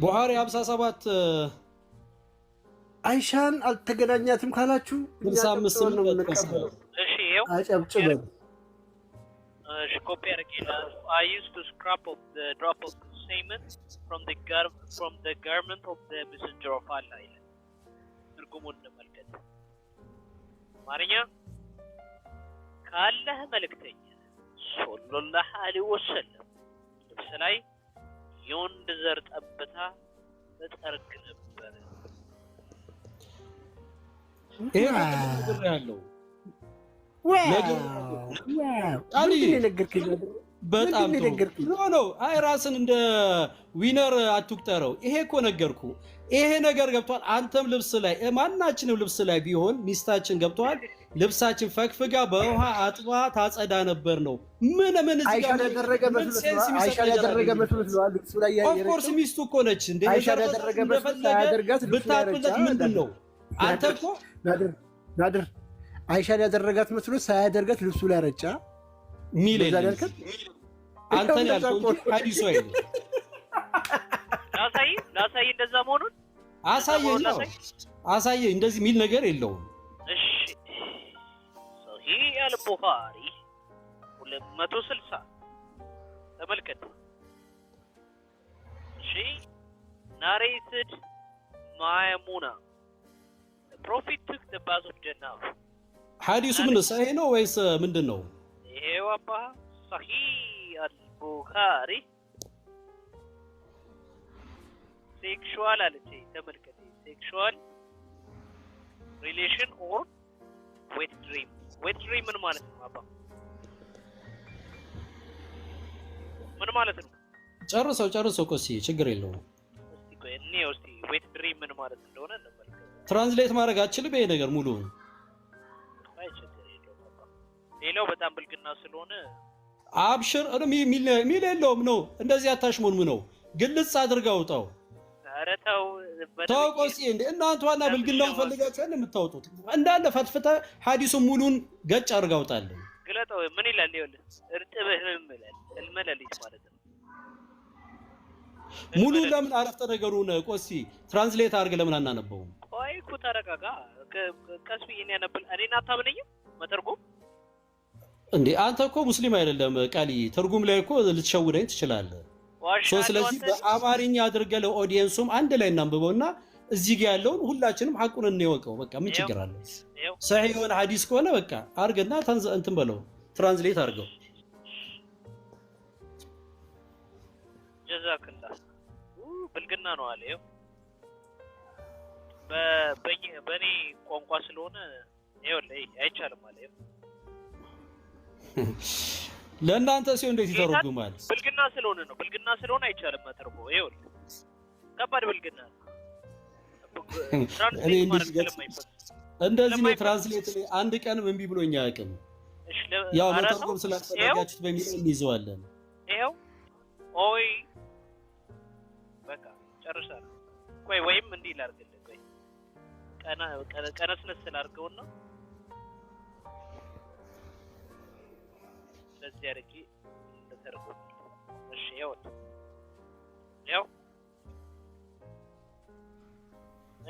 ቡኻሪ 57 አይሻን አልተገናኛትም ካላችሁ 65 ነው የምንቀበለው። እሺ ይሄው አጨብጭበን እሺ ኮፒ አድርጌላ I used to scrap of the drop of semen from the garment of the messenger of Allah ይላል። ትርጉሙን እንመልከት። አማርኛ ካለህ መልእክተኛ ሰለላሁ ዐለይሂ ወሰለም ልብስ ላይ የወንድ ዘር ጠብታ ተጠርግ ነበር። ይሄ ነገር ያለው በጣም ነው። አይ ራስን እንደ ዊነር አትቁጠረው። ይሄ እኮ ነገርኩ። ይሄ ነገር ገብቷል። አንተም ልብስ ላይ ማናችንም ልብስ ላይ ቢሆን ሚስታችን ገብቷል። ልብሳችን ፈክፍጋ በውሃ አጥባ ታጸዳ ነበር ነው። ምን እዚህ ጋር ያደረገ መስሎት ነው ልብሱ ላይ ያየረው። ኦፍ ኮርስ ሚስቱ እኮ ነች እንደ አይሻ ያደረገ መስሎት ያደርጋት ብታጥለት ምንድነው? አንተ እኮ ናድር አይሻን ያደረጋት መስሎት ሳያደርጋት ልብሱ ላይ ረጫ ሚል የለም። አንተን ያልከው ሐዲሱ አይደል? ላሳይ እንደዛ መሆኑን አሳየኝ። እንደዚህ ሚል ነገር የለውም። እሺ ሶሂህ አልቡኻሪ 260 ተመልከት። እሺ narrated Maimuna the prophet took the bath of Jannah ሐዲሱ ምን ሰሂህ ነው ወይስ ምንድነው? ይሄው አባ ሶሂህ አልቡኻሪ ሴክሹዋል አለች። ተመልከት ሴክሹዋል ሪሌሽን ኦር ዌት ድሪም ምን ማለት ነው? አባ ምን ማለት ነው? ጨርሰው ቆሲ ችግር የለውም። እስቲ ቆይ እስቲ ዌት ድሪም ምን ማለት እንደሆነ እንመልከት። ትራንስሌት ማድረግ አትችልም ይሄ ነገር ሙሉ? አይ ችግር የለውም አባ። ሌላው በጣም ብልግና ስለሆነ አብሽር ሚል የለውም ነው። እንደዚህ አታሽሙን ነው ግልጽ አድርገው አውጣው። ኧረ ተው ቆሲ እናንተ ዋና ብልግናውን ፈልጋችሁ የምታወጡት እንዳለ ፈትፍተ ሐዲሱን ሙሉን ገጭ አድርገው አውጣለን። ግለጠው ምን ይላል? ይኸውልህ እርጥብህም ይላል እልመለሊት ማለት ነው። ሙሉ ለምን አረፍተ ነገሩን ቆሲ ትራንስሌት አድርገ ለምን አናነበውም? ቆይ እኮ ተረጋጋ። ቀስ ብዬ ነው ያነብል። እኔን አታምነኝም? መተርጎም እንዴ አንተ እኮ ሙስሊም አይደለም ቃሊ ትርጉም ላይ እኮ ልትሸውደኝ ትችላለህ። ስለዚህ በአማርኛ አድርገህ ለኦዲየንሱም አንድ ላይ እናንብበውና እዚህ ጋር ያለውን ሁላችንም ሐቁን እንወቀው። በቃ ምን ችግር አለ? ሰሂህ የሆነ ሐዲስ ከሆነ በቃ አርገና እንትን በለው ትራንስሌት አድርገው። ጀዛከላህ ብልግና ነው አለ። ይኸው በእኔ ቋንቋ ስለሆነ ይኸውልህ አይቻልም አለ። ለእናንተ ሲሆን እንዴት ይተረጉማል? ብልግና ስለሆነ ነው። ብልግና ስለሆነ አይቻልም መተርጎም። ይኸውልህ ከባድ ብልግና እንደዚህ ነው ትራንስሌት ላይ አንድ ቀንም እምቢ ብሎኝ አያውቅም። ያው መተርጎም ስላልፈለጋችሁት በሚለው እንይዘዋለን። ይኸው ኦይ በቃ ጨርሻለሁ። ቆይ ወይም እንዲህ ላድርግልህ። ቆይ ቀነስነስ ስላድርገውና ለዚህ አድርጌ ተተርጎም። እሺ ያው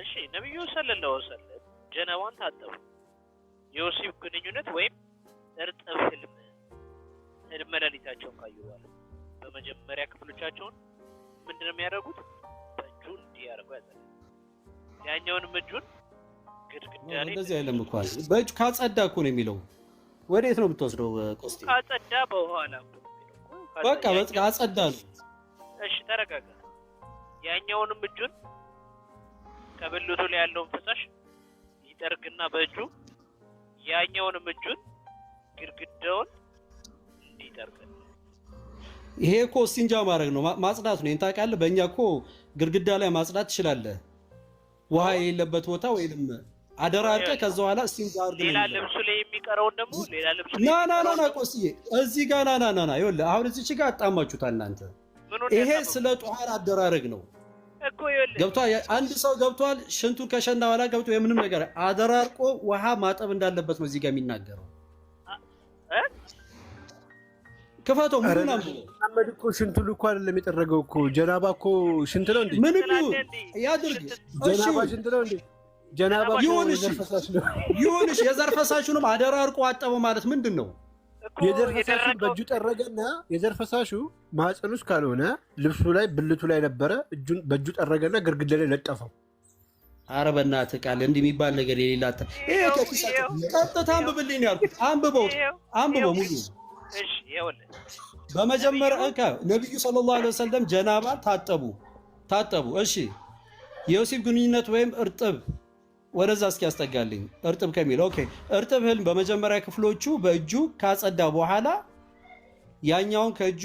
እሺ ነብዩ ሰለላሁ ዐለይሂ ወሰለም ጀናባን ታጠቡ። የወሲብ ግንኙነት ወይም እርጥብ ህልም ሌሊታቸውን ካዩ በኋላ በመጀመሪያ ክፍሎቻቸውን ምንድነው የሚያደርጉት? በእጁ እንዲያርጉ ያዛል። ያኛውንም እጁን ግድግዳ ላይ እንደዚህ አይደለም እኮ አለ። በእጁ ካጸዳ እኮ ነው የሚለው። ወዴት ነው የምትወስደው? ቆስቲ ካጸዳ በኋላ በቃ አጸዳ ነው። እሺ ተረጋጋ። ያኛውንም እጁን ከብልቱ ላይ ያለውን ፈሳሽ ይጠርግና በእጁ ያኛውንም እጁን ግድግዳውን እንዲጠርግ። ይሄ እኮ እስቲንጃ ማድረግ ነው፣ ማጽዳት ነው። ታውቃለህ፣ በእኛ እኮ ግድግዳ ላይ ማጽዳት ትችላለህ። ውሃ የሌለበት ቦታ ወይንም አደራርቀህ ከዛ በኋላ እስቲንጃ አድርገህ ሌላ ልብሱ ላይ የሚቀረውን ደግሞ ሌላ ልብሱ ና ቆስዬ እዚህ ጋር ና ይኸውልህ፣ አሁን እዚህ ጋር አጣማችሁታል እናንተ። ይሄ ስለ ጧሃር አደራረግ ነው እኮ። ይኸውልህ ገብቷል። አንድ ሰው ገብቷል፣ ሽንቱን ከሸና በኋላ ገብቶ የምንም ነገር አደራርቆ ውሃ ማጠብ እንዳለበት ነው እዚህ ጋር የሚናገረው። ክፈተው ሙሉ ነው። መሐመድ እኮ ሽንቱን እኮ አይደለም የጠረገው እኮ። ጀናባ እኮ ሽንት ነው እንዴ? ምንም ያድርግ። ጀናባ ሽንት ነው እንዴ? ጀናባ ይሁንሽ የዘር ፈሳሹንም አደራርቆ አጠበው ማለት ምንድን ነው? የዘር ፈሳሹ በእጁ ጠረገና የዘር ፈሳሹ ማህፀን ውስጥ ካልሆነ ልብሱ ላይ ብልቱ ላይ ነበረ፣ እጁን በእጁ ጠረገና ግድግዳ ላይ ለጠፈው። ኧረ በእናትህ ቃል እንዲህ የሚባል ነገር የሌላት። ይሄ ቀጥታ አንብብልኝ ያልኩት። አንብበው ሙሉ። እሺ ይኸውልህ፣ በመጀመሪያ ነብዩ ሰለላሁ ዐለይሂ ወሰለም ጀናባ ታጠቡ። እሺ የወሲብ ግንኙነት ወይም እርጥብ ወደዛ እስኪ ያስጠጋልኝ። እርጥብ ከሚል ኦኬ፣ እርጥብ እህል በመጀመሪያ ክፍሎቹ በእጁ ካጸዳ በኋላ ያኛውን ከእጁ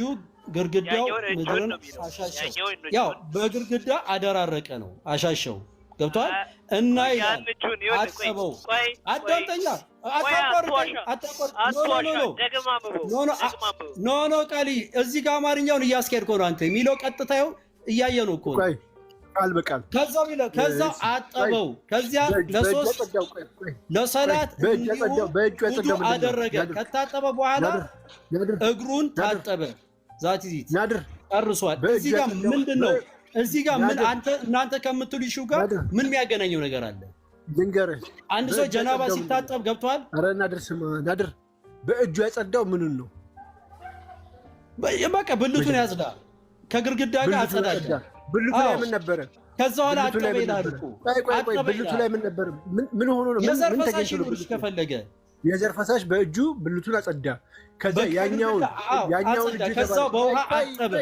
ግርግዳው ምድርን አሻሸው። ያው በግርግዳ አደራረቀ ነው አሻሸው። ገብቷል እና ይላል አጠበው። አዳምጠኛ ኖ ቃሊ እዚህ ጋር አማርኛውን እያስኬድከው ነው አንተ የሚለው ቀጥታ ይኸው እያየ ነው እኮ ቃል በቃል ከዛ አጠበው። ከዚያ ለሰላት ውዱ አደረገ። ከታጠበ በኋላ እግሩን ታጠበ። ዛት ዚት ጨርሷል። እዚህ ጋር ምንድን ነው? እዚህ ጋር ምን እናንተ ከምትሉ ይሹ ጋር ምን የሚያገናኘው ነገር አለ? ልንገርህ፣ አንድ ሰው ጀናባ ሲታጠብ ገብቷል። ኧረ ናድር በእጁ ያጸዳው ምኑን ነው? በቃ ብልቱን ያጽዳ። ከግርግዳ ጋር አጸዳዳ። ብልቱ ላይ ምን ነበረ? ከዛ በኋላ አጠበ ይላል እኮ። ብልቱ ላይ ምን ነበረ? ምን ሆኖ ነው? የዘር ፈሳሽ ይኑር ከፈለገ የዘር ፈሳሽ በእጁ ብልቱን አጸዳ። ከዛ ያኛውን ከዛ በውሃ አጠበ።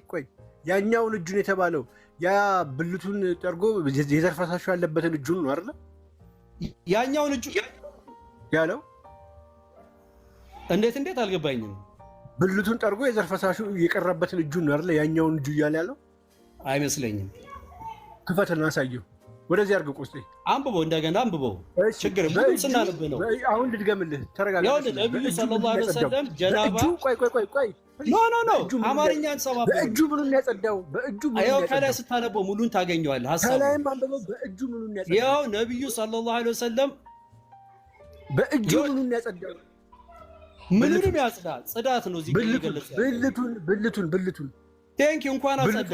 ቆይ ያኛውን እጁን የተባለው ያ ብልቱን ጠርጎ የዘር ፈሳሹ ያለበትን እጁን ነው አይደል? ያኛውን እጁ ያለው እንዴት አልገባኝም። ብልቱን ጠርጎ የዘር ፈሳሹ የቀረበትን እጁን ነው አይደል? ያኛውን እጁ እያለ ያለው አይመስለኝም። ክፈትና አሳየው። ወደዚህ አድርገው ቆስጤ አንብበው፣ እንደገና አንብበው። ችግር ምን ስናነብ ነው? አሁን ልድገምልህ፣ ተረጋጋ። ያው ነብዩ ሰለላሁ ዐለይሂ ወሰለም ጀናባ ቆይ ኖ አማርኛን ሰማ። በእጁ ምኑን ያጸዳው? በእጁ ምኑን ያው ከላይ ስታነበው ሙሉን ታገኘዋለህ። ሐሳቡ ከላይም አንብበው። በእጁ ምኑን ያጸዳው? ያው ነብዩ ሰለላሁ ዐለይሂ ወሰለም በእጁ ምኑን ያጸዳው? ምኑንም ያጽዳ። ጽዳት ነው እዚህ ይገለጽ። ብልቱን ቴንኪው እንኳን አጸዳ።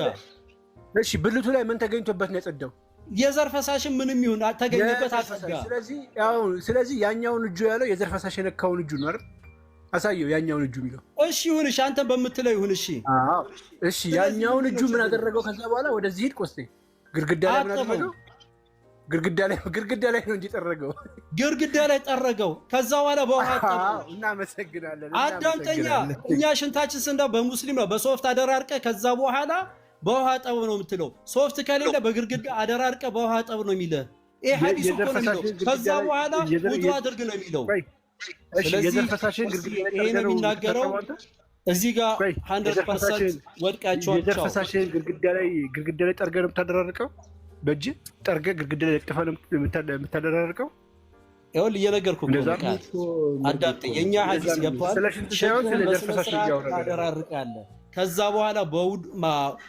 እሺ ብልቱ ላይ ምን ተገኝቶበት ነው ያጸዳው? የዘር ፈሳሽም ምንም ይሁን ተገኘበት አጸዳ። ስለዚህ ያኛውን እጁ ያለው የዘር ፈሳሽ የነካውን እጁ ነው አይደል? አሳየው ያኛውን እጁ የሚለው። እሺ ይሁን፣ እሺ አንተ በምትለው ይሁን። እሺ ያኛውን እጁ ምን አደረገው? ከዛ በኋላ ወደዚህ ሂድ ቆስጤ። ግርግዳ ላይ ምን አደረገው? ግርግዳ ላይ ነው እንጂ ጠረገው። ግርግዳ ላይ ጠረገው። ከዛ በኋላ በውሃ አጠበው። እናመሰግናለን። አዳምጠኛ፣ እኛ ሽንታችን ስንዳ በሙስሊም ነው በሶፍት አደራርቀ ከዛ በኋላ በውሃ አጠበው ነው የምትለው። ሶፍት ከሌለ በግርግዳ አደራርቀ በውሃ አጠበው ነው የሚለው። ይሄ ሐዲስ እኮ ነው የሚለው። ከዛ በኋላ ውዱ አድርግ ነው የሚለው። ስለዚህ ይሄ ነው የሚናገረው። እዚህ ጋር 100% ወድቃቸዋል። የዘር ፈሳሽን ግርግዳ ላይ ጠርገህ ነው የምታደራርቀው? በእጅ ጠርገህ ግርግዳ ላይ ለጥፈህ ነው የምታደራርቀው? ይኸውልህ እየነገርኩህ እኮ አዳምጥ። የእኛ ሐዲስ ገብቶሃል? ስለ ሽንት ሳይሆን ስለ ዘር ፈሳሽ እያወራን ታደራርቃለህ። ከዛ በኋላ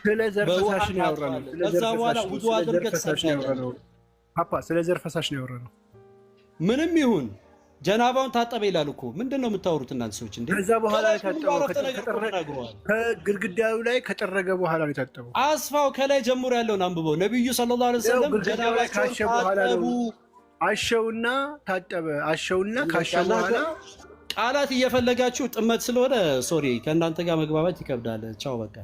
ስለ ዘር ፈሳሽ ነው ያወራነው። ከዛ በኋላ ውዱ አድርገህ ትሰግዳለህ። አፓ ስለ ዘር ፈሳሽ ነው ያወራነው። ምንም ይሁን ጀናባውን ታጠበ ይላል እኮ። ምንድን ነው የምታወሩት እናንተ ሰዎች? እንዴ ከዛ በኋላ የታጠበው ከግድግዳው ላይ ከጠረገ በኋላ ነው የታጠበው። አስፋው ከላይ ጀምሮ ያለውን አንብበው። ነብዩ ሰለላሁ ዐለይሂ ወሰለም ጀናባቸውን ታጠቡ። አሸውና ታጠበ። አሸውና ካሸ በኋላ ቃላት እየፈለጋችሁ ጥመት ስለሆነ ሶሪ፣ ከእናንተ ጋር መግባባት ይከብዳል። ቻው በቃ።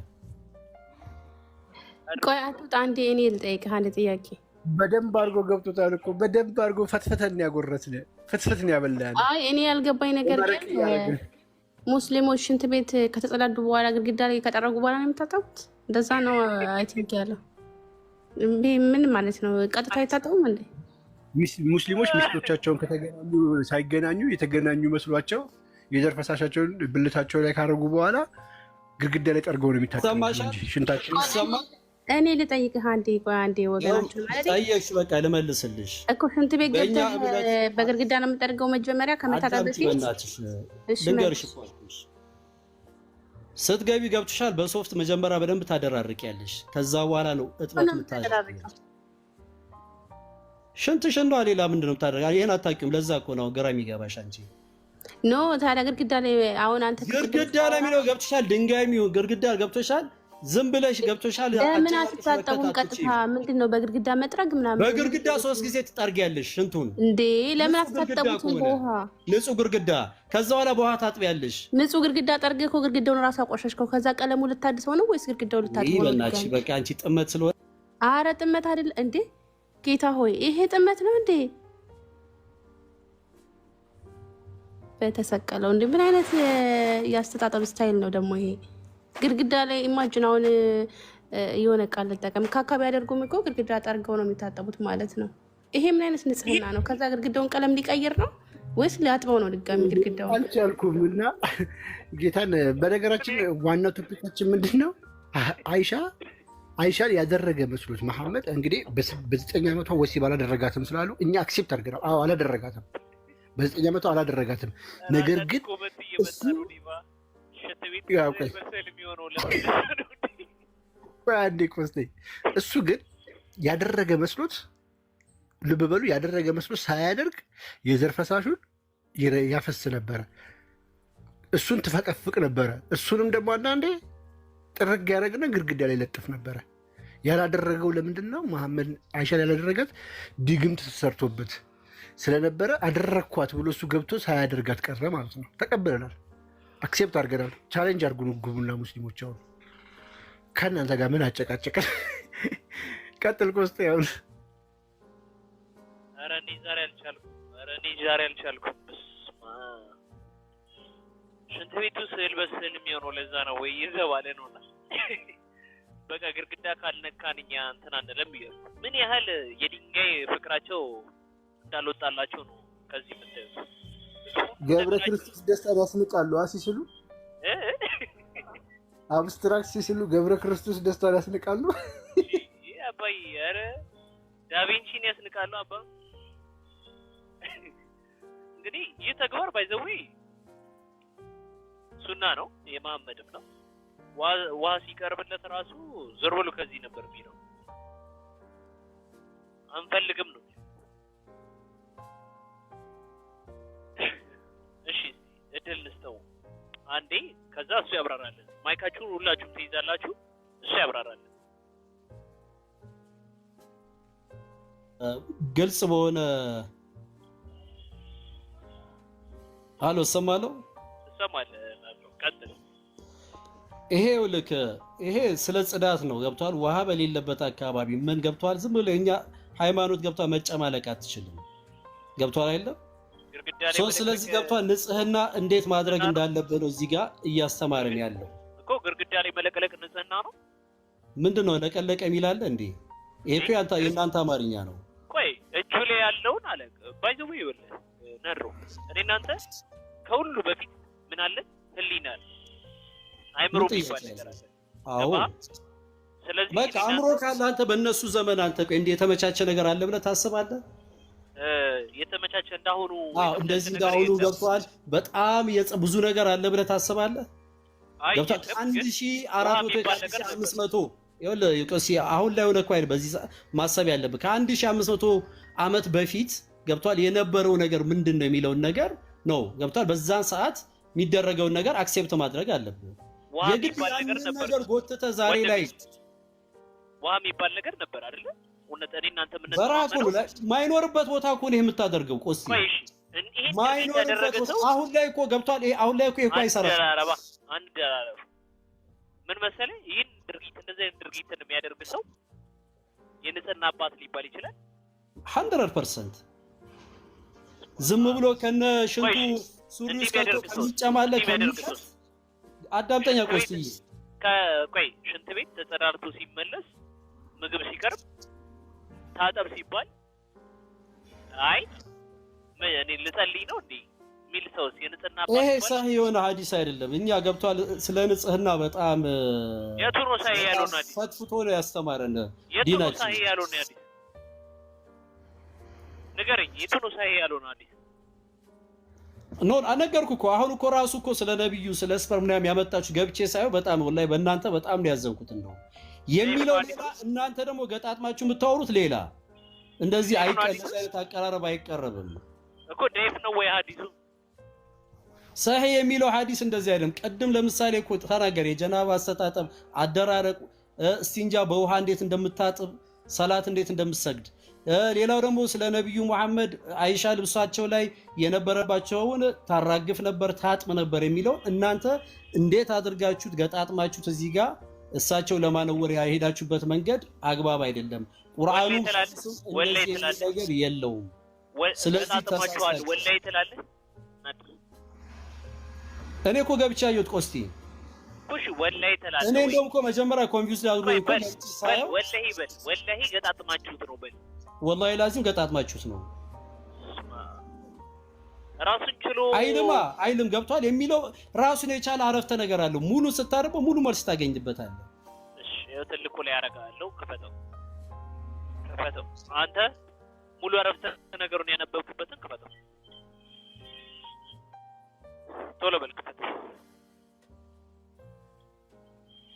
ቆይ አትውጣ አንዴ፣ እኔ ልጠይቅህ አንድ ጥያቄ። በደንብ አድርጎ ገብቶታል እኮ። በደንብ አድርጎ ፈትፈተን ያጎረስን፣ ፍትፍትን ያበላል። አይ እኔ ያልገባኝ ነገር ግን ሙስሊሞች ሽንት ቤት ከተጸዳዱ በኋላ ግድግዳ ላይ ከጠረጉ በኋላ ነው የሚታጠቡት። እንደዛ ነው አይ ቲንክ ያለው። ምን ማለት ነው? ቀጥታ አይታጠቡም እንዴ? ሙስሊሞች ሚስቶቻቸውን ከተገናኙ ሳይገናኙ የተገናኙ መስሏቸው የዘር ፈሳሻቸውን ብልታቸው ላይ ካረጉ በኋላ ግድግዳ ላይ ጠርገው ነው የሚታጠቡት እንጂ ሽንታቸው ይሰማል። እኔ ልጠይቅህ አንዴ ወገናችን ማለት ጠየቅሽ፣ በቃ ልመልስልሽ እኮ ሽንት ቤት ገብተህ በግድግዳ ነው የምጠርገው መጀመሪያ ከመታጠብ በፊት። ልንገርሽ እኮ ስትገቢ ገብቶሻል። በሶፍት መጀመሪያ በደንብ ታደራርቂያለሽ። ከዛ በኋላ ነው እጥበት የምታደርጊው። ሽንትሽን ነው ሌላ ምንድነው የምታደርጊው? ይሄን አታውቂውም። ለዛ እኮ ነው ግራ የሚገባሽ አንቺ። ኖ ታዲያ ግድግዳ ላይ አሁን አንተ ግድግዳ ላይ የሚለው ገብቶሻል። ድንጋይ የሚሆን ግድግዳ ገብቶሻል። ዝም ብለሽ ገብቶሻል። ለምን አትታጠቡም? ቀጥታ ምንድነው በግድግዳ መጥረግ ምናምን? በግድግዳ 3 ጊዜ ትጠርጊያለሽ ሽንቱን እንዴ። ለምን አትታጠቡትም በውሃ? ንጹህ ግድግዳ ከዛ በኋላ በውሃ ታጥቢያለሽ። ንጹህ ግድግዳ ጠርገህ እኮ ግድግዳውን ራሱ አቆሸሽከው። ከዛ ቀለሙ ልታድሰው ነው ወይስ ግድግዳው ልታጥበው ነው? ይበላች በቃ አንቺ ጥመት ስለሆነ። አረ ጥመት አይደል እንዴ ጌታ ሆይ፣ ይሄ ጥመት ነው እንዴ? በተሰቀለው እንዴ! ምን አይነት ያስተጣጠብ ስታይል ነው ደግሞ ይሄ? ግድግዳ ላይ ኢማጂን አሁን የሆነ ቃል ልጠቀም ከአካባቢ ያደርጉም እኮ ግድግዳ ጠርገው ነው የሚታጠቡት ማለት ነው። ይሄ ምን አይነት ንጽህና ነው? ከዛ ግድግዳውን ቀለም ሊቀይር ነው ወይስ ሊያጥበው ነው ድጋሚ ግድግዳውን? አልቻልኩም። እና ጌታን በነገራችን ዋናው ቶፒካችን ምንድን ነው? አይሻን ያደረገ መስሎት መሐመድ እንግዲህ በ9 ዓመቷ ወሲብ አላደረጋትም ስላሉ እኛ አክሴፕት አድርገናል። አዎ አላደረጋትም፣ በ9 ዓመቷ አላደረጋትም። ነገር ግን እሱ እሱ ግን ያደረገ መስሎት፣ ልብ በሉ ያደረገ መስሎት ሳያደርግ የዘር ፈሳሹን ያፈስ ነበረ። እሱን ትፈቀፍቅ ነበረ። እሱንም ደግሞ አንዳንዴ ጥርግ ያደረግና ግድግዳ ላይ ለጥፍ ነበረ። ያላደረገው ለምንድን ነው? መሐመድ አይሻን ያላደረጋት ድግምት ተሰርቶበት ስለነበረ አደረግኳት ብሎ እሱ ገብቶ ሳያደርጋት ቀረ ማለት ነው። ተቀብለናል፣ አክሴፕት አድርገናል። ቻሌንጅ አድርጉን ግቡና ሙስሊሞች። አሁን ከእናንተ ጋር ምን አጨቃጨቀን? ቀጥል ኮስተ ያሁን። ኧረ እኔ ዛሬ አልቻልኩም። ሽንት ቤቱ ስዕል በስዕል የሚሆነው ለዛ ነው ወይ ይዘባለ ነውና በቃ ግድግዳ ካልነካን እኛ እንትን አንለም ብዬ ምን ያህል የድንጋይ ፍቅራቸው እንዳልወጣላቸው ነው ከዚህ የምታዩት። ገብረ ክርስቶስ ደስታን ያስንቃሉ ሲስሉ፣ አብስትራክት ሲስሉ ገብረ ክርስቶስ ደስታን ያስንቃሉ። አባይ ኧረ ዳቪንቺን ያስንቃሉ። አባ እንግዲህ ይህ ተግባር ባይዘዌ ሱና ነው የመሐመድም ነው። ውሃ ሲቀርብለት ራሱ ዞር ብሎ ከዚህ ነበር የሚለው አንፈልግም ነው። እሺ እድል ልስጠው አንዴ፣ ከዛ እሱ ያብራራለን። ማይካችሁን ሁላችሁም ትይዛላችሁ፣ እሱ ያብራራለን። ግልጽ በሆነ አሎ ሰማለው ይሄ ስለ ጽዳት ነው ገብቷል። ውሃ በሌለበት አካባቢ ምን ገብቷል? ዝም ብሎ እኛ ሃይማኖት ገብቷል። መጨማለቅ አትችልም ገብቷል አይደለም? ስለዚህ ገብቷል። ንጽህና እንዴት ማድረግ እንዳለበት ነው እዚህ ጋር እያስተማረን ያለው እኮ። ግድግዳ ላይ መለቀለቅ ንጽህና ነው? ምንድነው ለቀለቀ የሚላለ እንዴ? ይሄ የእናንተ አማርኛ ነው። ቆይ እጁ ላይ ያለውን አለ ባይዘው ይወልህ ነሮ እኔ እናንተ ከሁሉ በፊት ምን አለ? ህሊና አለ፣ አይምሮ ይባል ነገር አለ። አዎ ስለዚህ በቃ አእምሮ ካለ አንተ በእነሱ ዘመን አንተ እንደ የተመቻቸ ነገር አለ ብለህ ታስባለህ? የተመቻቸ እንዳሁኑ እንደዚህ እንዳሁኑ ገብቷል። በጣም ብዙ ነገር አለ ብለህ ታስባለህ? ገብቷል። 1400 ይኸውልህ አሁን ላይ ሆነ እኮ አይደል? በዚህ ማሰብ ያለብህ ከ1500 ዓመት በፊት ገብቷል የነበረው ነገር ምንድን ነው የሚለውን ነገር ነው ገብቷል። በዛን ሰዓት የሚደረገውን ነገር አክሴፕት ማድረግ አለብህ። የግድ ነገር ጎትተህ ዛሬ ላይ ውሃ የሚባል ነገር ነበር አይደል? እኔ እናንተ ምን በራሱ ማይኖርበት ቦታ እኮ ነው የምታደርገው። ቆስ ማይኖርበት አሁን ላይ እኮ ገብቷል። አሁን ላይ እኮ አይሰራም። አንድ ምን መሰለህ፣ ይህን ድርጊት እንደዚህ አይነት ድርጊትን የሚያደርግ ሰው የንጽህና አባት ሊባል ይችላል 100%። ዝም ብሎ ከነ ሽንቱ ሱሪ ውስጥ ከሚጨማለቅ ከሚቀር አዳምጠኛ ቆስቲ ቆይ ሽንት ቤት ተጸዳርቶ ሲመለስ ምግብ ሲቀርብ ታጠብ ሲባል አይ እኔ ልጸልይ ነው እንዴ ሚል ሰውስ የንጽህና ይሄ ሰሂህ የሆነ ሐዲስ አይደለም። እኛ ገብቷል ስለ ንጽህና በጣም የቱሮ ሰሂህ ያልሆነ ሐዲስ ፈትፍቶ ነው ያስተማረን የቱሮ ዲናችን። ሰሂህ ያልሆነ ሐዲስ ንገረኝ። የቱሮ ሰሂህ ያልሆነ ሐዲስ ኖ አነገርኩ እኮ አሁን እኮ ራሱ እኮ ስለ ነብዩ ስለ ስፐርም ምናምን ያመጣችሁ ገብቼ ሳይው በጣም ወላሂ በእናንተ በጣም ነው ያዘንኩት ነው የሚለው ሌላ፣ እናንተ ደግሞ ገጣጥማችሁ የምታወሩት ሌላ። እንደዚህ አይቀልም፣ አቀራረብ አይቀርብም እኮ ዴፍ ነው ወይ ሐዲሱ? ሰሂህ የሚለው ሐዲስ እንደዚህ አይደለም። ቀድም ለምሳሌ እኮ ተናገር የጀናባ አስተጣጠብ አደራረቅ፣ እስቲንጃ በውሃ እንዴት እንደምታጥብ፣ ሰላት እንዴት እንደምትሰግድ፣ ሌላው ደግሞ ስለ ነብዩ መሐመድ አይሻ ልብሳቸው ላይ የነበረባቸውን ታራግፍ ነበር ታጥብ ነበር የሚለው እናንተ እንዴት አድርጋችሁት ገጣጥማችሁት እዚህ ጋር እሳቸው ለማነወር ያሄዳችሁበት መንገድ አግባብ አይደለም። ቁርአኑ እንደዚህ ነገር የለውም። ስለዚህ ተሳስቷል ወላሂ ትላለህ። እኔ እኮ ገብቻ አየሁት ቆስቲ ኩሽ ወላሂ ትላለህ። እኔ እንደውም እኮ መጀመሪያ ኮንፊውዝ አድርጎኝ እኮ ወላሂ በል ወላሂ ገጣጥማችሁት ነው በል ወላሂ ላዚም ገጣጥማችሁት ነው ራሱን ችሎ አይልማ አይልም ገብቷል የሚለው ራሱን የቻለ አረፍተ ነገር አለው። ሙሉ ስታርበው ሙሉ መልስ ታገኝበታለህ። እሺ ትልቁ ላይ ያረጋለው ክፈተው አንተ ሙሉ አረፍተ ነገሩን ያነበብክበትን ክፈተው ቶሎ በል ክፈተው።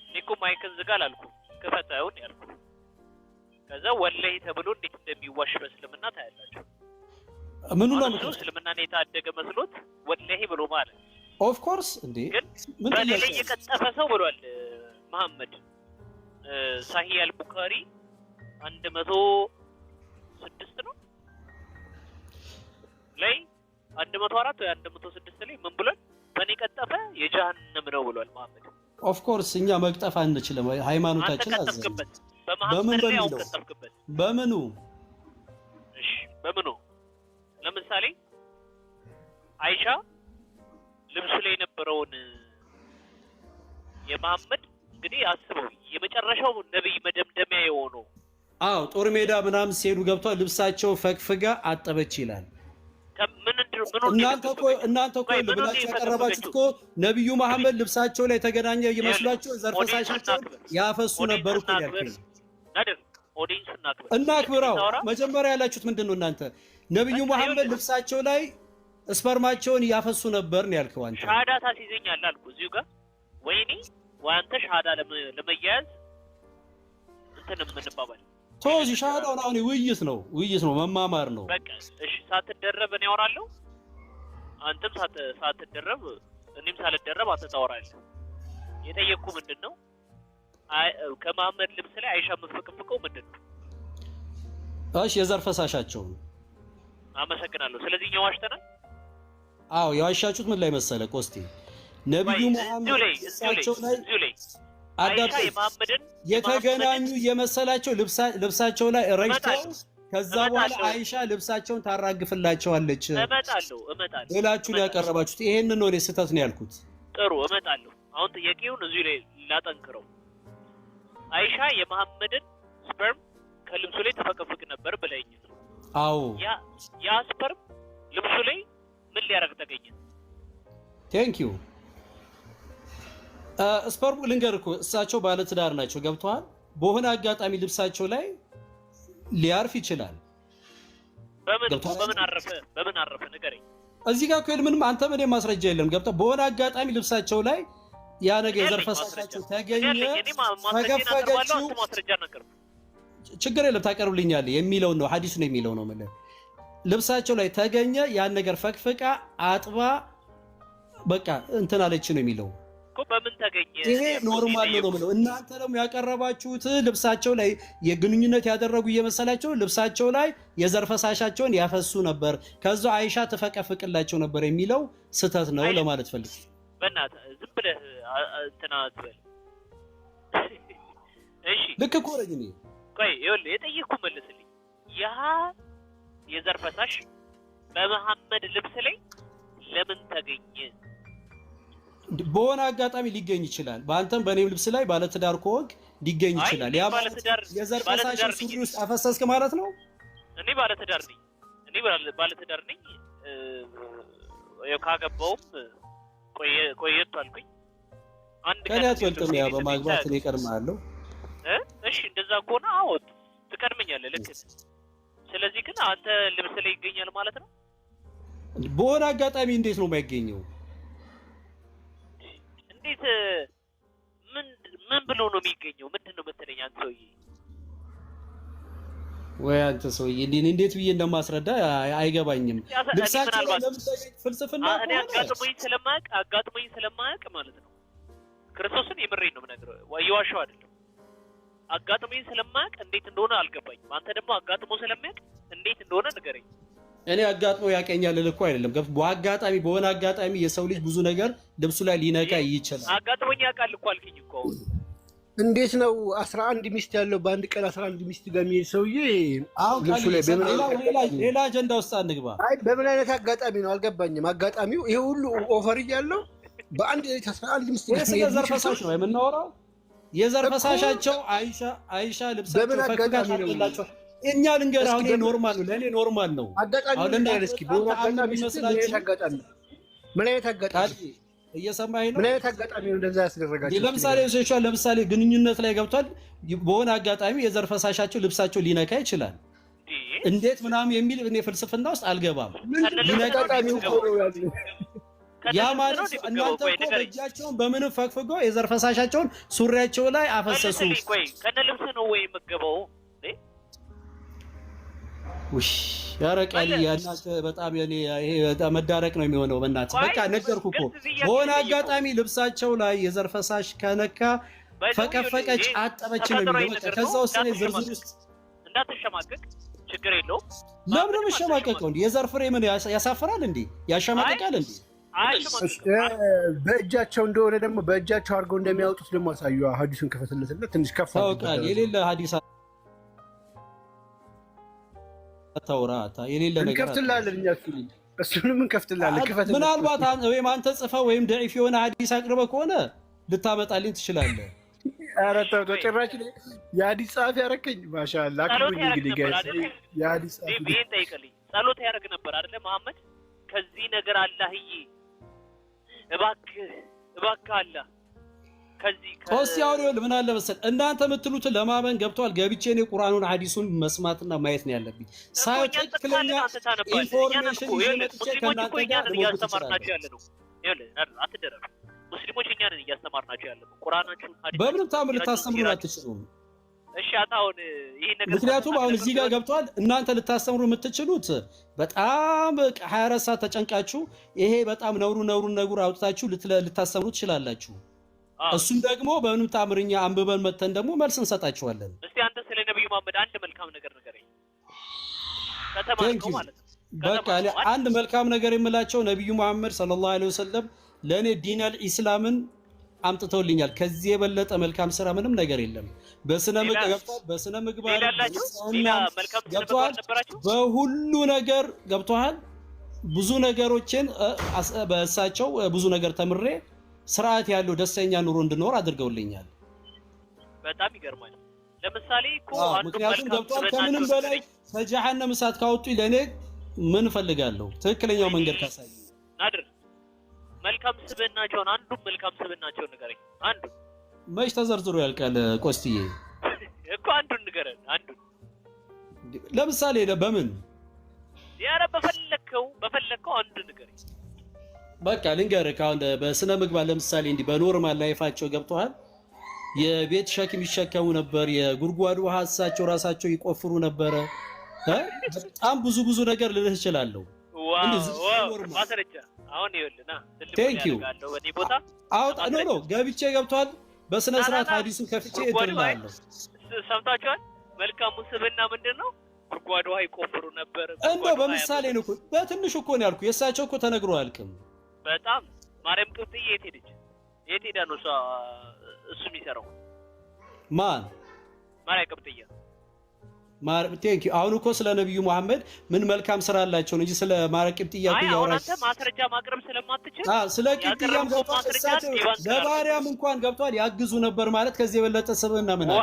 ኒኩ ማይክን ዝጋ አላልኩም ክፈተው ያልኩ። ከዛ ወላሂ ተብሎ እንዴት እንደሚዋሽ በእስልምና ታያላችሁ። ምኑ ነው እስልምናን የታደገ መስሎት ወላሂ ብሎ ማለት ኦፍ ኮርስ እንዴ ምን ላይ የቀጠፈ ሰው ብሏል መሐመድ። ሳሂህ አልቡኻሪ 106 ነው ላይ 104 ወይ 106 ላይ ምን ብሏል? በእኔ ቀጠፈ የጀሃነም ነው ብሏል መሐመድ። ኦፍ ኮርስ እኛ መቅጠፍ አንችልም፣ ሃይማኖታችን አዘዘ። በምን በምኑ እሺ በምኑ ለምሳሌ አይሻ ልብሱ ላይ የነበረውን የመሐመድ እንግዲህ አስበው የመጨረሻው ነብይ መደምደሚያ የሆነው ጦር ሜዳ ምናምን ሲሄዱ ገብቷል ልብሳቸው ፈግፍጋ አጠበች ይላል። እናንተ እኮ ብላችሁ ያቀረባችሁት እኮ ነብዩ መሐመድ ልብሳቸው ላይ ተገናኘ እየመስሏቸው ዘርፈሳሻቸው ያፈሱ ነበር እኮ ያልከኝ አይደል? ኦዲንስና እናክብራው መጀመሪያ ያላችሁት ምንድነው እናንተ? ነብዩ መሐመድ ልብሳቸው ላይ ስፐርማቸውን ያፈሱ ነበር ነው ያልከው አንተ። ሻሃዳ ታስይዘኛለህ አልኩ እዚሁ ጋር ወይኔ ወአንተ ሻሃዳ ለመያዝ እንትን የምንባባል ቶዚ ሻሃዳውን አሁን ውይይት ነው መማማር ነው። በቃ እሺ ሳትደረብ እኔ አወራለሁ አንተም ሳትደረብ እኔም ሳልደረብ አንተ ታወራለህ። የጠየቅኩ ምንድነው ከመሐመድ ልብስ ላይ አይሻ የምትፈቅፍቀው ምንድነው? እሺ የዘር ፈሳሻቸው። አመሰግናለሁ። ስለዚህ እኛ ዋሽተናል። የዋሻችሁት ምን ላይ መሰለ ቆስቲ ነብዩ መሐመድ ልብሳቸው ላይ አይሻ የመሐመድን የተገናኙ የመሰላቸው ልብሳቸው ላይ ረጅተው ከዛ በኋላ አይሻ ልብሳቸውን ታራግፍላቸዋለች። እመጣለሁ ሌላችሁ ያቀረባችሁት ይሄንን ነው። ስህተት ነው ያልኩት። ጥሩ እመጣለሁ። አሁን ጥያቄውን እዚሁ ላይ ላጠንክረው። አይሻ የመሐመድን ስፐርም ከልብሱ ላይ ተፈቀፍቅ ነበር ብለኝ ነው። ያ ስፐርም ልብሱ ላይ ምን ሊያረግ ተገኘ? ቴንክ ዩ ስፐርሙ ልንገርህ እኮ እሳቸው ባለትዳር ናቸው ገብተዋል። በሆነ አጋጣሚ ልብሳቸው ላይ ሊያርፍ ይችላል። በምን አረፈ ንገረኝ። እዚህ ጋር እኮ ምንም አንተ ምን ማስረጃ የለም። ገብተህ በሆነ አጋጣሚ ልብሳቸው ላይ ያ ነገር የዘር ፈሳሻቸው ተገኘ ተገፈገችው። ችግር የለም ታቀርብልኛለህ የሚለው ነው ሐዲስ ነው የሚለው ነው ማለት ልብሳቸው ላይ ተገኘ ያን ነገር ፈቅፍቃ አጥባ በቃ እንትን አለች ነው የሚለው እኮ በምን ተገኘ? ይሄ ኖርማል ነው ማለት። እናንተ ደግሞ ያቀረባችሁት ልብሳቸው ላይ የግንኙነት ያደረጉ እየመሰላቸው ልብሳቸው ላይ የዘር ፈሳሻቸውን ያፈሱ ነበር፣ ከዛ አይሻ ተፈቀፍቅላቸው ነበር የሚለው ስህተት ነው ለማለት ፈልግ። በእናትህ ዝም ብለህ እንትና አትበል። እሺ ልክ እኮ ነኝ እኔ። ቆይ ይኸውልህ የጠየኩህ መልስልኝ። ያ የዘር ፈሳሽ በመሐመድ ልብስ ላይ ለምን ተገኘ? በሆነ አጋጣሚ ሊገኝ ይችላል። በአንተም በእኔም ልብስ ላይ ባለትዳር ከወግ ሊገኝ ይችላል። ያ የዘር ፈሳሽ ሱሪ ውስጥ አፈሰስክ ማለት ነው። እኔ ባለትዳር ነኝ። ካገባውም ቆየት አልኩኝ። አንድ ቀን ያትወልጥም ያ በማግባት እኔ እቀድምሃለሁ። እሺ እንደዛ ከሆነ አዎ ትቀድመኛለህ፣ ልክ። ስለዚህ ግን አንተ ልብስ ላይ ይገኛል ማለት ነው። በሆነ አጋጣሚ እንዴት ነው የማይገኘው? እንዴት ምን ብሎ ነው የሚገኘው? ምንድን ነው መሰለኝ አንተ ሰውዬ ወይ አንተ ሰውዬ እንዴት ብዬ እንደማስረዳ አይገባኝም። ልብሳቸው ለምሳሌ ፍልስፍና እኔ አጋጥሞኝ ስለማያውቅ ማለት ነው። ክርስቶስን የምሬን ነው የምነግርህ፣ የዋሻው አይደለም። አጋጥሞኝ ስለማያውቅ እንዴት እንደሆነ አልገባኝም። አንተ ደግሞ አጋጥሞ ስለማያውቅ እንዴት እንደሆነ ንገረኝ። እኔ አጋጥሞ ያቀኛል ልልኩ አይደለም። በአጋጣሚ በሆነ አጋጣሚ የሰው ልጅ ብዙ ነገር ልብሱ ላይ ሊነካ ይችላል። አጋጥሞኝ ያውቃል እኮ አልከኝ እኮ። እንዴት ነው 11 ሚስት ያለው በአንድ ቀን 11 ሚስት ጋር የሚሄድ ሰውዬ? ልብሱ ላይ ሌላ አጀንዳ ውስጥ አንግባ። አይ በምን አይነት አጋጣሚ ነው አልገባኝም። አጋጣሚው ይሄ ሁሉ ኦፈር እያለው በአንድ 11 ሚስት ጋር የሚሄድ የዘር ፈሳሽ ነው የምናወራው። የዘር ፈሳሻቸው አይሻ ልብሳቸው ፈክካላቸው። እኛ ልንገርህ፣ አሁን ኖርማል ነው፣ ለእኔ ኖርማል ነው። አጋጣሚ ነው እስኪ በሆነ አጋጣሚ ምን አይነት አጋጣሚ እየሰማኸኝ ነው? ምን አይነት አጋጣሚ ነው እንደዛ ያስደረጋቸው? ለምሳሌ ግንኙነት ላይ ገብቷል። በሆነ አጋጣሚ የዘር ፈሳሻቸው ልብሳቸው ሊነካ ይችላል። እንዴት ምናምን የሚል እኔ ፍልስፍና ውስጥ አልገባም። አጋጣሚው እኮ ነው ያለው። ያ ማለት እናንተ እኮ በእጃቸውን በምንም ፈግፍገው የዘር ፈሳሻቸውን ሱሪያቸው ላይ አፈሰሱ። ቆይ ከነ ልብስ ነው ወይ የምገባው? ውይ ያረቃል። ያናተ በጣም ይሄ በጣም መዳረቅ ነው የሚሆነው። በእናትህ በቃ ነገርኩ እኮ። በሆነ አጋጣሚ ልብሳቸው ላይ የዘር ፈሳሽ ከነካ ፈቀፈቀች፣ አጠበች ነው የሚለው። በቃ ከዛ ውስጥ ነው ዝርዝር ውስጥ እንዳትሸማቀቅ፣ ችግር የለውም። ለምን የምሸማቀቀው? እንዴ የዘር ፍሬ ምን ያሳፍራል እንዴ? ያሸማቀቃል እንዴ? በእጃቸው እንደሆነ ደግሞ በእጃቸው አድርገው እንደሚያወጡት ደግሞ አሳዩ። ሐዲሱን ከፈተለትና ትንሽ ከፍ ታውቃል። የሌለ ሐዲስ ተውራታ የሌለ ነገር እንከፍትላለን። እሱንም እንከፍትላለን። ምናልባት ወይም አንተ ጽፈህ ወይም ደዒፍ የሆነ ሐዲስ አቅርበህ ከሆነ ልታመጣልኝ ትችላለህ። ኧረ ተው ጭራሽ የሐዲስ ጸሐፊ ያረከኝ። ማሻአላ አክብሩኝ። እንግዲህ ጋይስ የሐዲስ ጸሐፊ ይሄን ጠይቅልኝ። ጸሎት ያደርግ ነበር አይደለ መሐመድ? ከዚህ ነገር አላህዬ እባክህ አላህ ከዚህ አውሪው ምን አለ መሰል እናንተ የምትሉትን ለማመን ገብቷል። ገብቼ እኔ ቁርአኑን ሐዲሱን መስማትና ማየት ነው ያለብኝ። ሳይሆን ትክክለኛ ኢንፎርሜሽን ይመጥቼ ከእናንተ ጋር እያስተማርናቸው ያለ ነው። አትደረም። ሙስሊሞች እኛን እያስተማርናቸው ያለ ነው። ቁርአናችሁን በምንም ታምር ልታስተምሩን አትችሉም። እሺ አሁን ይሄ ነገር ምክንያቱም አሁን እዚህ ጋር ገብቷል። እናንተ ልታስተምሩ የምትችሉት በጣም 24 ሰዓት ተጨንቃችሁ ይሄ በጣም ነውሩ አውጥታችሁ ልታስተምሩ ትችላላችሁ። እሱም ደግሞ በምንም ታምርኛ አንብበን መተን ደግሞ መልስ እንሰጣችኋለን። እስቲ አንተ ስለ ነብዩ መሐመድ አንድ መልካም ነገር ንገረኝ። ከተማርከው ማለት ነው። በቃ አንድ መልካም ነገር የምላቸው ነብዩ መሐመድ ሰለላሁ ዐለይሂ ወሰለም ለኔ ዲነል ኢስላምን አምጥተውልኛል። ከዚህ የበለጠ መልካም ስራ ምንም ነገር የለም። በስነ ምግባር ገብቷል። በሁሉ ነገር ገብቷል። ብዙ ነገሮችን በእሳቸው ብዙ ነገር ተምሬ ስርዓት ያለው ደስተኛ ኑሮ እንድኖር አድርገውልኛል። በጣም ይገርማል። ለምሳሌ እኮ ምክንያቱም ገብቷል። ከምንም በላይ ከጀሃነም እሳት ካወጡኝ ለኔ ምን ፈልጋለሁ? ትክክለኛው መንገድ ካሳዩ ናድር መልካም ስብዕናቸውን መልካም ስብዕናቸውን ንገረኝ። አንዱ መች ተዘርዝሮ ያልቃል? ቆስቲዬ እኮ አንዱን ንገረን። አንዱን ለምሳሌ በምን ያረ በፈለከው አንዱ ንገረኝ። በቃ ልንገርህ። አሁን በስነ ምግባር ለምሳሌ እንዲህ በኖርማል ላይፋቸው ገብተዋል። የቤት ሸክም ይሸከሙ ነበር። የጉድጓድ ውሃ እሳቸው ራሳቸው ይቆፍሩ ነበረ። በጣም ብዙ ነገር ልልህ እችላለሁ። ማስረጃ አሁን ይኸውልህ ና ቴንክ ዩ ገብቼ ገብቷል። በስነ ስርዓት ሐዲሱን ከፍቼ እጥላለሁ። ሰምታችኋል? መልካሙ ስብዕና ምንድን ነው? ጉድጓድ ውሃ ይቆፍሩ ነበር። እንደው በምሳሌ ነው፣ በትንሹ እኮ ነው ያልኩህ። የእሳቸው እኮ ተነግሮ አያልቅም። በጣም ማርያም ቅብጥዬ የት ሄደች? የት ሄዳ ነው እሱ የሚሰራው? ማን? ማርያም ቅብጥዬ ቴንክ ዩ። አሁን እኮ ስለ ነብዩ መሐመድ ምን መልካም ስራ አላቸው እንጂ ስለ ማረቅ ቅብጥያ ያወራሽ አንተ ማስረጃ ማቅረብ ስለማትችል ስለ ቅብጥያም ገብቷል። እሳቸው ለባሪያም እንኳን ገብቷል ያግዙ ነበር ማለት ከዚህ የበለጠ ስብዕና ምን አለ?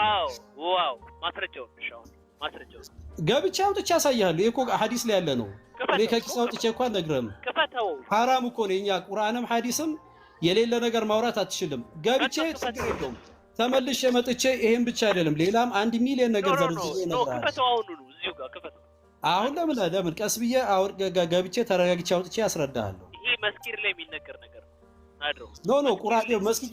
ዋው ማስረጃው ነው። ማስረጃው ገብቼ አውጥቼ አሳያለሁ። ይሄ እኮ ሐዲስ ላይ ያለ ነው። እኔ ከኪስ አውጥቼ እንኳን ነግረም ሐራም እኮ ነው። እኛ ቁርአንም ሐዲስም የሌለ ነገር ማውራት አትችልም። ገብቼ ችግር የለውም ተመልሼ መጥቼ ይሄን ብቻ አይደለም ሌላም 1 ሚሊዮን ነገር ዘርዝሬ ነበር። አሁን ለምን ቀስ ብዬ ገብቼ ተረጋግቼ አውጥቼ ያስረዳሃለሁ። ይሄ መስጊድ ላይ የሚነገር ነገር ነው። ኖ ቁርአን መስጊድ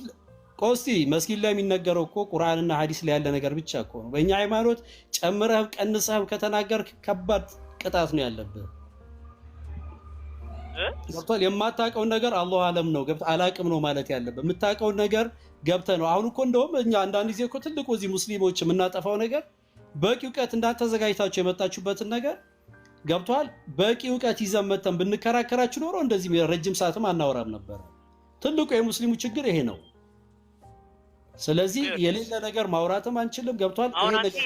ቆስቲ መስጊድ ላይ የሚነገረው እኮ ቁርአንና ሐዲስ ላይ ያለ ነገር ብቻ እኮ ነው። በእኛ ሃይማኖት ጨምረህ ቀንሰህ ከተናገርክ ከባድ ቅጣት ነው ያለብህ። ገብቷል። የማታውቀውን ነገር አላሁ አለም ነው ገብተህ አላቅም ነው ማለት ያለብህ። የምታውቀውን ነገር ገብተህ ነው። አሁን እኮ እንደውም እኛ አንዳንድ ጊዜ እኮ ትልቁ እዚህ ሙስሊሞች የምናጠፋው ነገር በቂ እውቀት እንዳተዘጋጅታችሁ የመጣችሁበትን ነገር ገብቷል። በቂ እውቀት ይዘን መተን ብንከራከራችሁ ኖሮ እንደዚህ ረጅም ሰዓትም አናወራም ነበር። ትልቁ የሙስሊሙ ችግር ይሄ ነው። ስለዚህ የሌለ ነገር ማውራትም አንችልም። ገብቷል። አሁን አንቺ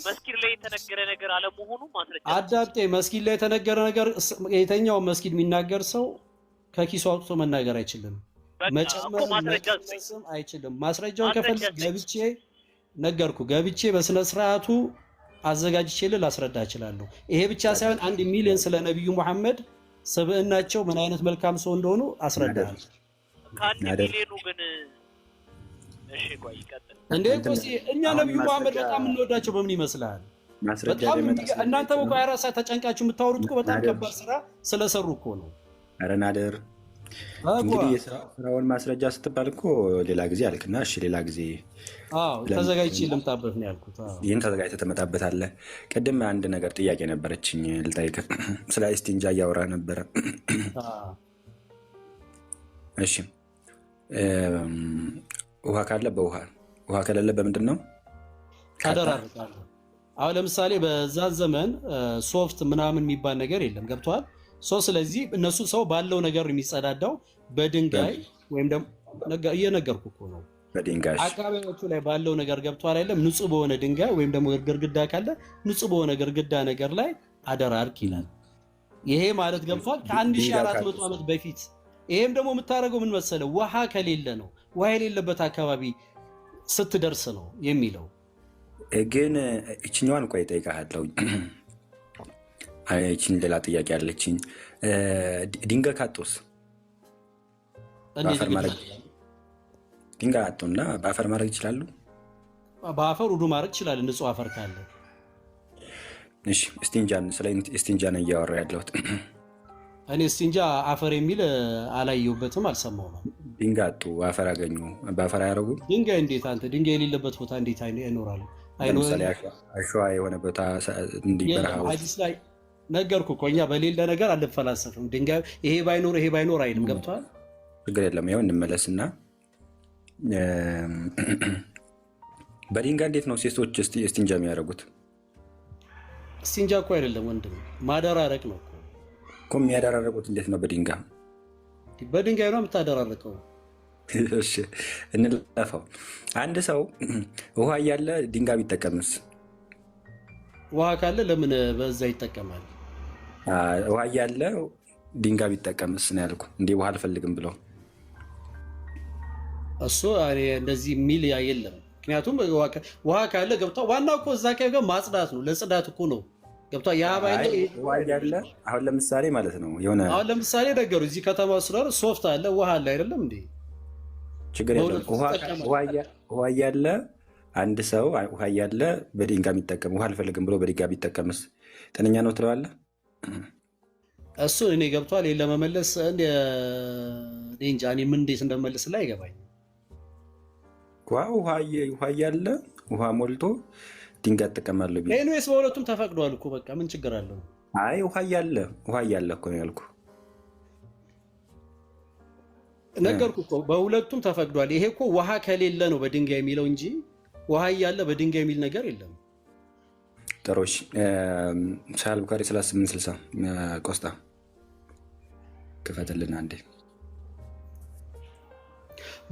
መስጊድ ላይ የተነገረ ነገር አለመሆኑ ማስረጃ አዳምጤ። መስጊድ ላይ የተነገረ ነገር የተኛው መስጊድ የሚናገር ሰው ከኪሱ አውጥቶ መናገር አይችልም። መጨመር መጨመርም አይችልም። ማስረጃውን ከፈለግ ገብቼ ነገርኩ ገብቼ በስነ ስርዓቱ አዘጋጅቼ ላስረዳ እችላለሁ። ይሄ ብቻ ሳይሆን 1 ሚሊዮን ስለ ነብዩ መሐመድ ስብዕናቸው ምን አይነት መልካም ሰው እንደሆኑ አስረዳለሁ። ከ1 ሚሊዮኑ ግን እሺ ቆይ ይቀጥል እንዴ ቆይ እኛ ነብዩ መሐመድ በጣም እንወዳቸው በምን ይመስላል? በጣም እናንተ በቃ 24 ሰዓት ተጨንቃችሁ የምታወሩት እኮ በጣም ከባድ ስራ ስለሰሩ እኮ ነው። ኧረ ናደር እንግዲህ የስራውን ማስረጃ ስትባል እኮ ሌላ ጊዜ አልክና እሺ ሌላ ጊዜ ተዘጋጅቼ ልምጣበት ነው ያልኩት። ይሄን ተዘጋጅተህ ትመጣበታለህ። ቅድም አንድ ነገር ጥያቄ ነበረችኝ ልጠይቅህ። ስለ ኢስቲንጃ እያወራ ነበረ። እሺ ውሃ ካለ በውሃ ውሃ ከሌለ በምንድን ነው ታደራርቃለህ? አሁን ለምሳሌ በዛ ዘመን ሶፍት ምናምን የሚባል ነገር የለም። ገብቷል። ስለዚህ እነሱ ሰው ባለው ነገር የሚጸዳዳው በድንጋይ ወይም ደግሞ እየነገርኩ እኮ ነው በድንጋይ አካባቢዎቹ ላይ ባለው ነገር ገብቷል አይደለም? ንጹህ በሆነ ድንጋይ ወይም ደግሞ ግድግዳ ካለ ንጹህ በሆነ ግድግዳ ነገር ላይ አደራርቅ ይላል። ይሄ ማለት ገብቷል ከ1400 ዓመት በፊት። ይሄም ደግሞ የምታደርገው ምን መሰለህ? ውሃ ከሌለ ነው። ውሃ የሌለበት አካባቢ ስትደርስ ነው የሚለው። ግን እችኛዋን ቆይ እጠይቅሃለሁ። ይችን ሌላ ጥያቄ አለችኝ። ድንጋይ ካጦስ ድንጋይ አጡና በአፈር ማድረግ ይችላሉ? በአፈር ውዱ ማድረግ ይችላል ንጹህ አፈር ካለ። እሺ ስለ እስቲንጃን እያወራ ያለሁት እኔ እስቲንጃ አፈር የሚል አላየሁበትም አልሰማሁም። ድንጋይ አጡ አፈር አገኙ። በአፈር አያደርጉም? ድንጋይ እንዴት አንተ ድንጋይ የሌለበት ቦታ እንዴት አይኖራሉ? ለምሳሌ አሸዋ የሆነ ቦታ እንዲበረሃ ሐዲስ ላይ ነገርኩ እኮ እኛ በሌለ ነገር አልፈላሰፍም። ድንጋይ ይሄ ባይኖር አይልም። ገብቷል። ችግር የለም። ይኸው እንመለስና በድንጋይ እንዴት ነው ሴቶች እስቲንጃ የሚያደርጉት? እስቲንጃ እኮ አይደለም ወንድም ማደራረቅ ነው እኮ የሚያደራረቁት እንዴት ነው? በድንጋይ ነው የምታደራረቀው። እሺ እንለፈው። አንድ ሰው ውሃ እያለ ድንጋይ ቢጠቀምስ? ውሃ ካለ ለምን በዛ ይጠቀማል? ውሃ እያለ ድንጋይ ቢጠቀምስ ነው ያልኩ። እንዴ ውሃ አልፈልግም ብለው እሱ እንደዚህ የሚል የለም። ምክንያቱም ውሃ ካለ ገብቷ ዋናው እኮ እዛ ጋር ማጽዳት ነው፣ ለጽዳት እኮ ነው። ገብቷ ያ ባይለ ውሃ እያለ አሁን ለምሳሌ ማለት ነው አሁን ለምሳሌ ነገሩ እዚህ ከተማ ስለሆነ ሶፍት አለ ውሃ አለ አይደለም እንዴ? ችግር የለም። ውሃ እያለ አንድ ሰው ውሃ እያለ በድንጋይ የሚጠቀም ውሃ አልፈልግም ብሎ በድንጋይ ቢጠቀምስ ጤነኛ ነው ትለዋለህ? እሱ እኔ ገብቷል ለመመለስ እንጃ እኔ ምን እንዴት እንደመለስ ላይ አይገባኝም። ውሃ እያለ ውሃ ሞልቶ ድንጋይ እጠቀማለሁ ቢል ኤኒዌይስ በሁለቱም ተፈቅዷል እኮ በቃ ምን ችግር አለው? አይ ውሃ እያለ እኮ ነው ያልኩህ። ነገርኩ እኮ በሁለቱም ተፈቅዷል። ይሄ እኮ ውሃ ከሌለ ነው በድንጋይ የሚለው እንጂ ውሃ እያለ በድንጋይ የሚል ነገር የለም። ጥሩሽ ሳል ቡኻሪ 3860 ቆስጣ ክፈትልን አንዴ።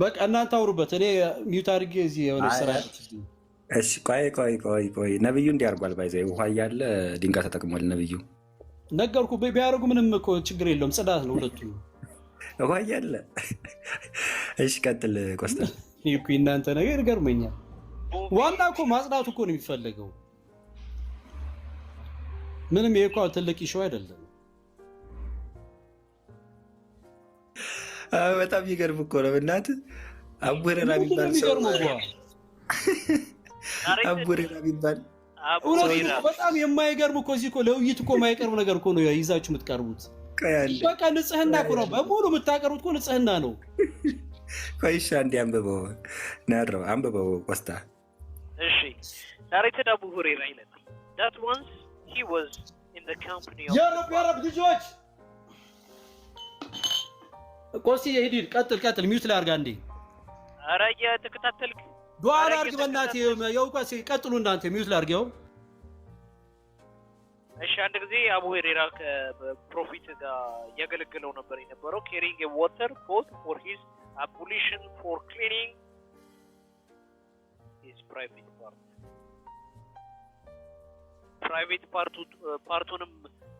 በቃ እናንተ አውሩበት። እኔ ሚውት አድርጌ እዚህ የሆነ ስራ እሺ ቆይ ነብዩ እንዲህ አድርጓል። ባይዘይ ውሃ እያለ ድንጋይ ተጠቅሟል ነብዩ። ነገርኩ ቢያደርጉ ምንም እኮ ችግር የለውም። ጽዳት ነው ሁለቱ ውሃ እያለ። እሺ ቀጥል ቆስጠን። እኮ እናንተ ነገር ይገርመኛል። ዋና እኮ ማጽዳቱ እኮ ነው የሚፈለገው። ምንም ይሄ እኮ ትልቅ ኢሹ አይደለም። በጣም ይገርም እኮ ነው እናትህ። አቡሬራ የሚባል ሰው አቡሬራ የሚባል በጣም የማይገርም እኮ እዚህ እኮ ለውይይት እኮ የማይቀርብ ነገር እኮ ነው ይዛችሁ የምትቀርቡት። በቃ ንጽህና እኮ ነው በሙሉ የምታቀርቡት እኮ ንጽህና ነው። ቆይሻ እንዲ አንብበው ናድረው አንብበው ቆስጣ። እሺ narrated Abu Hurairah ይላል that once he was in the company of የረብ ልጆች ቆስቲ ይሄድል ቀጥል ሚውት ላይ አርጋ እንዴ ኧረ እየተከታተልክ ዱዓ አርግ በእናትህ የውቀስ ቀጥሉ እናንተ ሚውት ላይ አርገው። እሺ አንድ ጊዜ አቡ ሁረይራ ከፕሮፊት ጋር ያገለግለው ነበር የነበረው carrying a water pot for his ablution for cleaning his private ፓርቱንም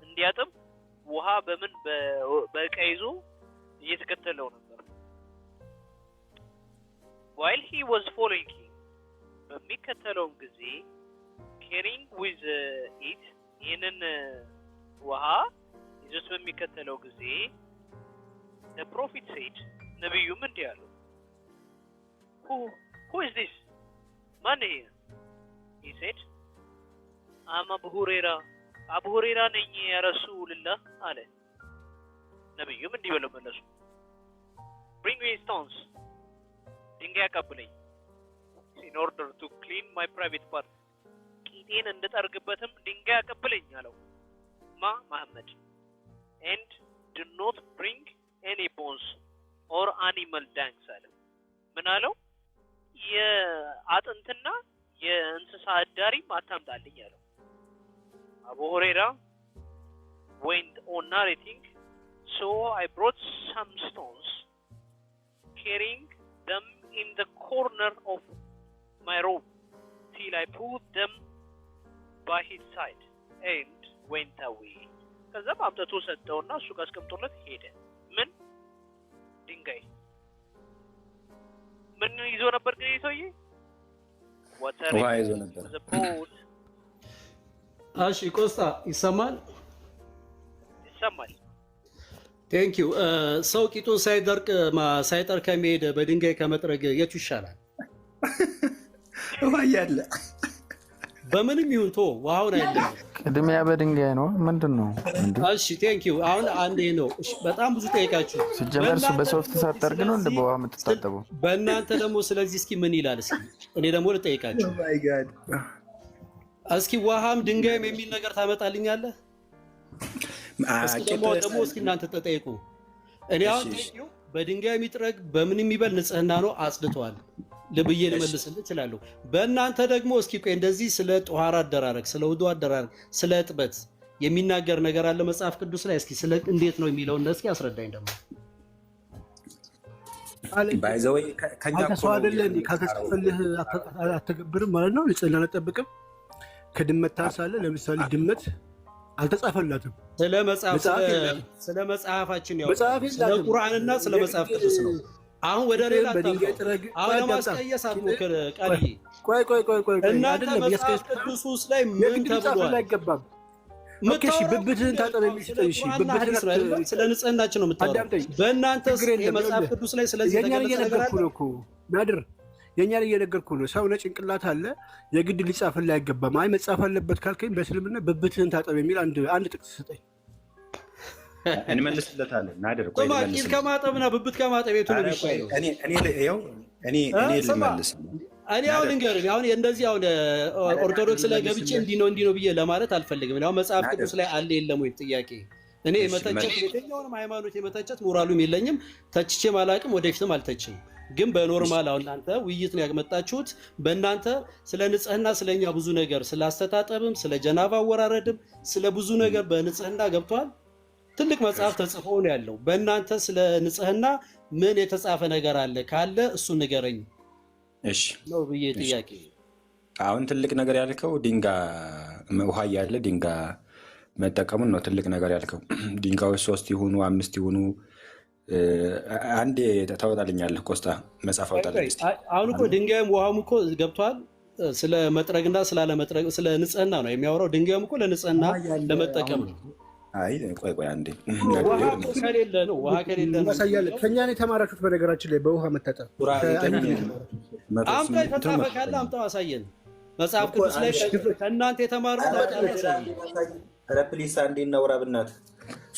እንዲያጥብ ውሃ በምን በእቃ ይዞ እየተከተለው ነበር። while he was following him በሚከተለው ጊዜ carrying with it ይህንን ውሃ ይዞት በሚከተለው ጊዜ the prophet said ነብዩም እንዲህ አለው who is this ማን ይሄ? he said I'm Abu Hurairah ነኝ ያ ረሱልላህ አለ። ነብዩም እንዲህ ብለው መለሱ bring me stones ድንጋይ አቀብለኝ in order to clean my private part ቂጤን እንድጠርግበትም ድንጋይ አቀብለኝ አለው መሐመድ and do not bring any bones or animal dunks አለ። ምን አለው? የአጥንትና የእንስሳ አዳሪ አታምጣልኝ አለው። አቡ ሁረይራ went on narrating so I brought some stones carrying them in the corner of my robe till I put them by his side and went away ከዛም አምጥቶ ሰጠውና እሱ ጋር አስቀምጦለት ሄደ። ምን ድንጋይ ምን ይዞ ነበር ግን ይሰውዬ ወተር ይዞ ነበር። እሺ ቆስጣ ይሰማል? ይሰማል። ቴንክ ዩ ሰው ቂጡን ሳይጠር ከመሄድ በድንጋይ ከመጥረግ የቱ ይሻላል? ውሃ እያለ በምንም ይሁን ቶ ውሃውን አይደለም ቅድሚያ በድንጋይ ነው ምንድን ነው? እሺ ቴንክ ዩ አሁን አንዴ ነው በጣም ብዙ ጠይቃችሁ ሲጀመር እሱ በሶፍት ሳትጠርግ ነው እንደ በውሃ የምትታጠበው። በእናንተ ደግሞ ስለዚህ እስኪ ምን ይላል? እስኪ እኔ ደግሞ ልጠይቃችሁ እስኪ ውሃም ድንጋይም የሚል ነገር ታመጣልኛለህ? እስኪ ደግሞ እስኪ እናንተ ተጠይቁ። እኔ አሁን ጠይቂው በድንጋይ የሚጥረግ በምን የሚበል ንጽህና ነው አጽድቷል ልብዬ ልመልስልህ እችላለሁ። በእናንተ ደግሞ እስኪ ቆይ እንደዚህ ስለ ጧሃራ አደራረግ ስለ ውዱ አደራረግ ስለ እጥበት የሚናገር ነገር አለ መጽሐፍ ቅዱስ ላይ? እስኪ ስለ እንዴት ነው የሚለውን እስኪ አስረዳኝ። ደግሞ ባይዘወይ ከኛ ሰው አይደለ ካልተጻፈልህ አትገብርም ማለት ነው። ንጽህናን አትጠብቅም። ከድመት ታንሳለህ። ለምሳሌ ድመት አልተጻፈላትም። ስለ መጽሐፋችን ያው ስለ ቁርአንና ስለ መጽሐፍ ቅዱስ ነው። አሁን ወደ ሌላ አሁን ለማስቀየስ አትሞክር ቃልዬ። ቆይ እናንተ መጽሐፍ ቅዱስ ውስጥ ላይ ምን ተብሏል? አይገባም። እሺ ብብትህን ታጠብ የሚል እሺ ብብትህን ስለ ንጽህናችን ነው የምታወራው። በእናንተ መጽሐፍ ቅዱስ ላይ ስለዚህ ነገር እየነገርኩህ ነው እኮ ናድር፣ የኛ ላይ እየነገርኩህ ነው። ሰው ለጭንቅላት አለ የግድ ሊጻፍልህ አይገባም። አይ መጻፍ አለበት ካልከኝ በእስልምና ብብትህን ታጠብ የሚል አንድ ጥቅስ ስጠኝ። እንመልስለታለን። ናድር ቆይ ቂጥ ከማጠብና ብብት ከማጠብ የቱ ነው የሚሻለው? እኔ ልመልስ። እኔ አሁን ልንገርህ አሁን እንደዚህ አሁን ኦርቶዶክስ ላይ ገብቼ እንዲህ ነው ብዬ ለማለት አልፈልግም። አሁን መጽሐፍ ቅዱስ ላይ አለ የለም ወይ ጥያቄ። እኔ የመተቸት የትኛውንም ሃይማኖት የመተቸት ሞራሉም የለኝም። ተችቼም አላውቅም፣ ወደፊትም አልተችም። ግን በኖርማል አሁን እናንተ ውይይት ነው ያመጣችሁት። በእናንተ ስለ ንጽህና ስለኛ ብዙ ነገር ስለ አስተጣጠብም ስለ ጀናባ አወራረድም ስለ ብዙ ነገር በንጽህና ገብቷል። ትልቅ መጽሐፍ ተጽፎ ነው ያለው። በእናንተ ስለ ንጽህና ምን የተጻፈ ነገር አለ? ካለ እሱ ንገረኝ። እሺ ነው ብዬ ጥያቄ አሁን ትልቅ ነገር ያልከው ድንጋይ ውሃ እያለ ድንጋይ መጠቀሙን ነው ትልቅ ነገር ያልከው። ድንጋዮች 3 ይሁኑ 5 ይሁኑ አንዴ ታወጣልኛለህ። ኮስታ መጽሐፍ አውጣልኝ እስኪ። አሁን እኮ ድንጋይም ውሃም እኮ ገብቷል። ስለ መጥረግና ስላለመጥረግ ስለ ንጽህና ነው የሚያወራው። ድንጋይም እኮ ለንጽህና ለመጠቀም ነው። አይ ቆይ አንዴ ውሃ ከሌለ ነው ውሃ ከሌለ ነው ማሳያለህ። ከኛ ነው የተማራችሁት በነገራችን ላይ በውሃ መታጠብ። አምጣ የተጻፈ ካለ አምጣው አሳየን። መጽሐፍ ቅዱስ ላይ ከእናንተ የተማሩት ኧረ ፕሊስ አንዴ እናውራ ብናትህ።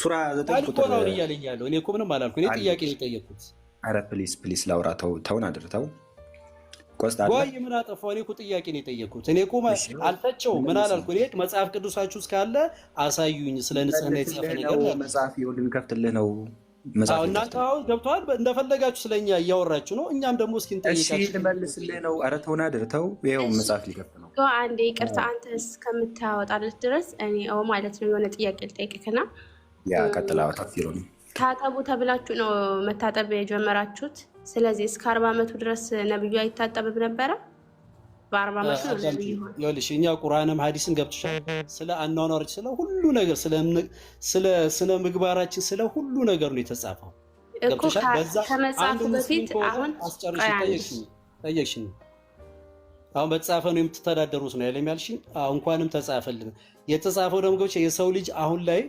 ሱራ 9 ቁጥር ነው እያለኝ ያለው። እኔ እኮ ምንም አላልኩ። እኔ ጥያቄ ነው የጠየኩት። ኧረ ፕሊስ ላውራ። ተውን አድርተው ቆስጣ ወይ ምን አጠፋው? እኔ እኮ ጥያቄ ነው የጠየኩት። እኔ እኮ አልተቸው ምን አላልኩ። እኔ መጽሐፍ ቅዱሳችሁ እስካለ አሳዩኝ። ስለ ንጽህና የተጻፈ ነገር ነው። መጽሐፍ ይኸውልህ ከፍትልህ ነው መጽሐፍ። እናንተ አሁን ገብቷል። እንደፈለጋችሁ ስለኛ እያወራችሁ ነው። እኛም ደግሞ እስኪ እንጠይቃችሁ። እሺ ልመልስልህ ነው። ኧረ ተውን አድርተው። ይኸው መጽሐፍ ሊከፍት ነው። አንዴ ይቅርታ፣ አንተ እስከምታወጣለት ድረስ እኔ ማለት ነው የሆነ ጥያቄ ልጠይቅህና ያ ቀጥላ ታፊሮ ነው። ታጠቡ ተብላችሁ ነው መታጠብ የጀመራችሁት። ስለዚህ እስከ 40 ዓመቱ ድረስ ነብዩ አይታጠብም ነበረ። በ40 ዓመቱ ነው ነብዩ ይኸውልሽ፣ እኛ ቁርአንም ሐዲስን ገብቶሻል። ስለ አኗኗራችን ስለ ሁሉ ነገር ስለ ስነ ምግባራችን ስለ ሁሉ ነገር ነው የተጻፈው። ገብቶሻል። በዛ ከመጽሐፉ በፊት አሁን አስጨርሽ ጠየቅሽኝ። አሁን በተጻፈ ነው የምትተዳደሩት ነው ያለም ያልሽኝ። እንኳንም ተጻፈልን። የተጻፈው ደግሞ ገብቶሻል። የሰው ልጅ አሁን ላይ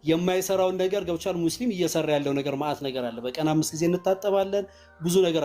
የማይሰራውን ነገር ገብቻል። ሙስሊም እየሰራ ያለው ነገር ማአት ነገር አለ። በቀን 5 ጊዜ እንታጠባለን። ብዙ ነገር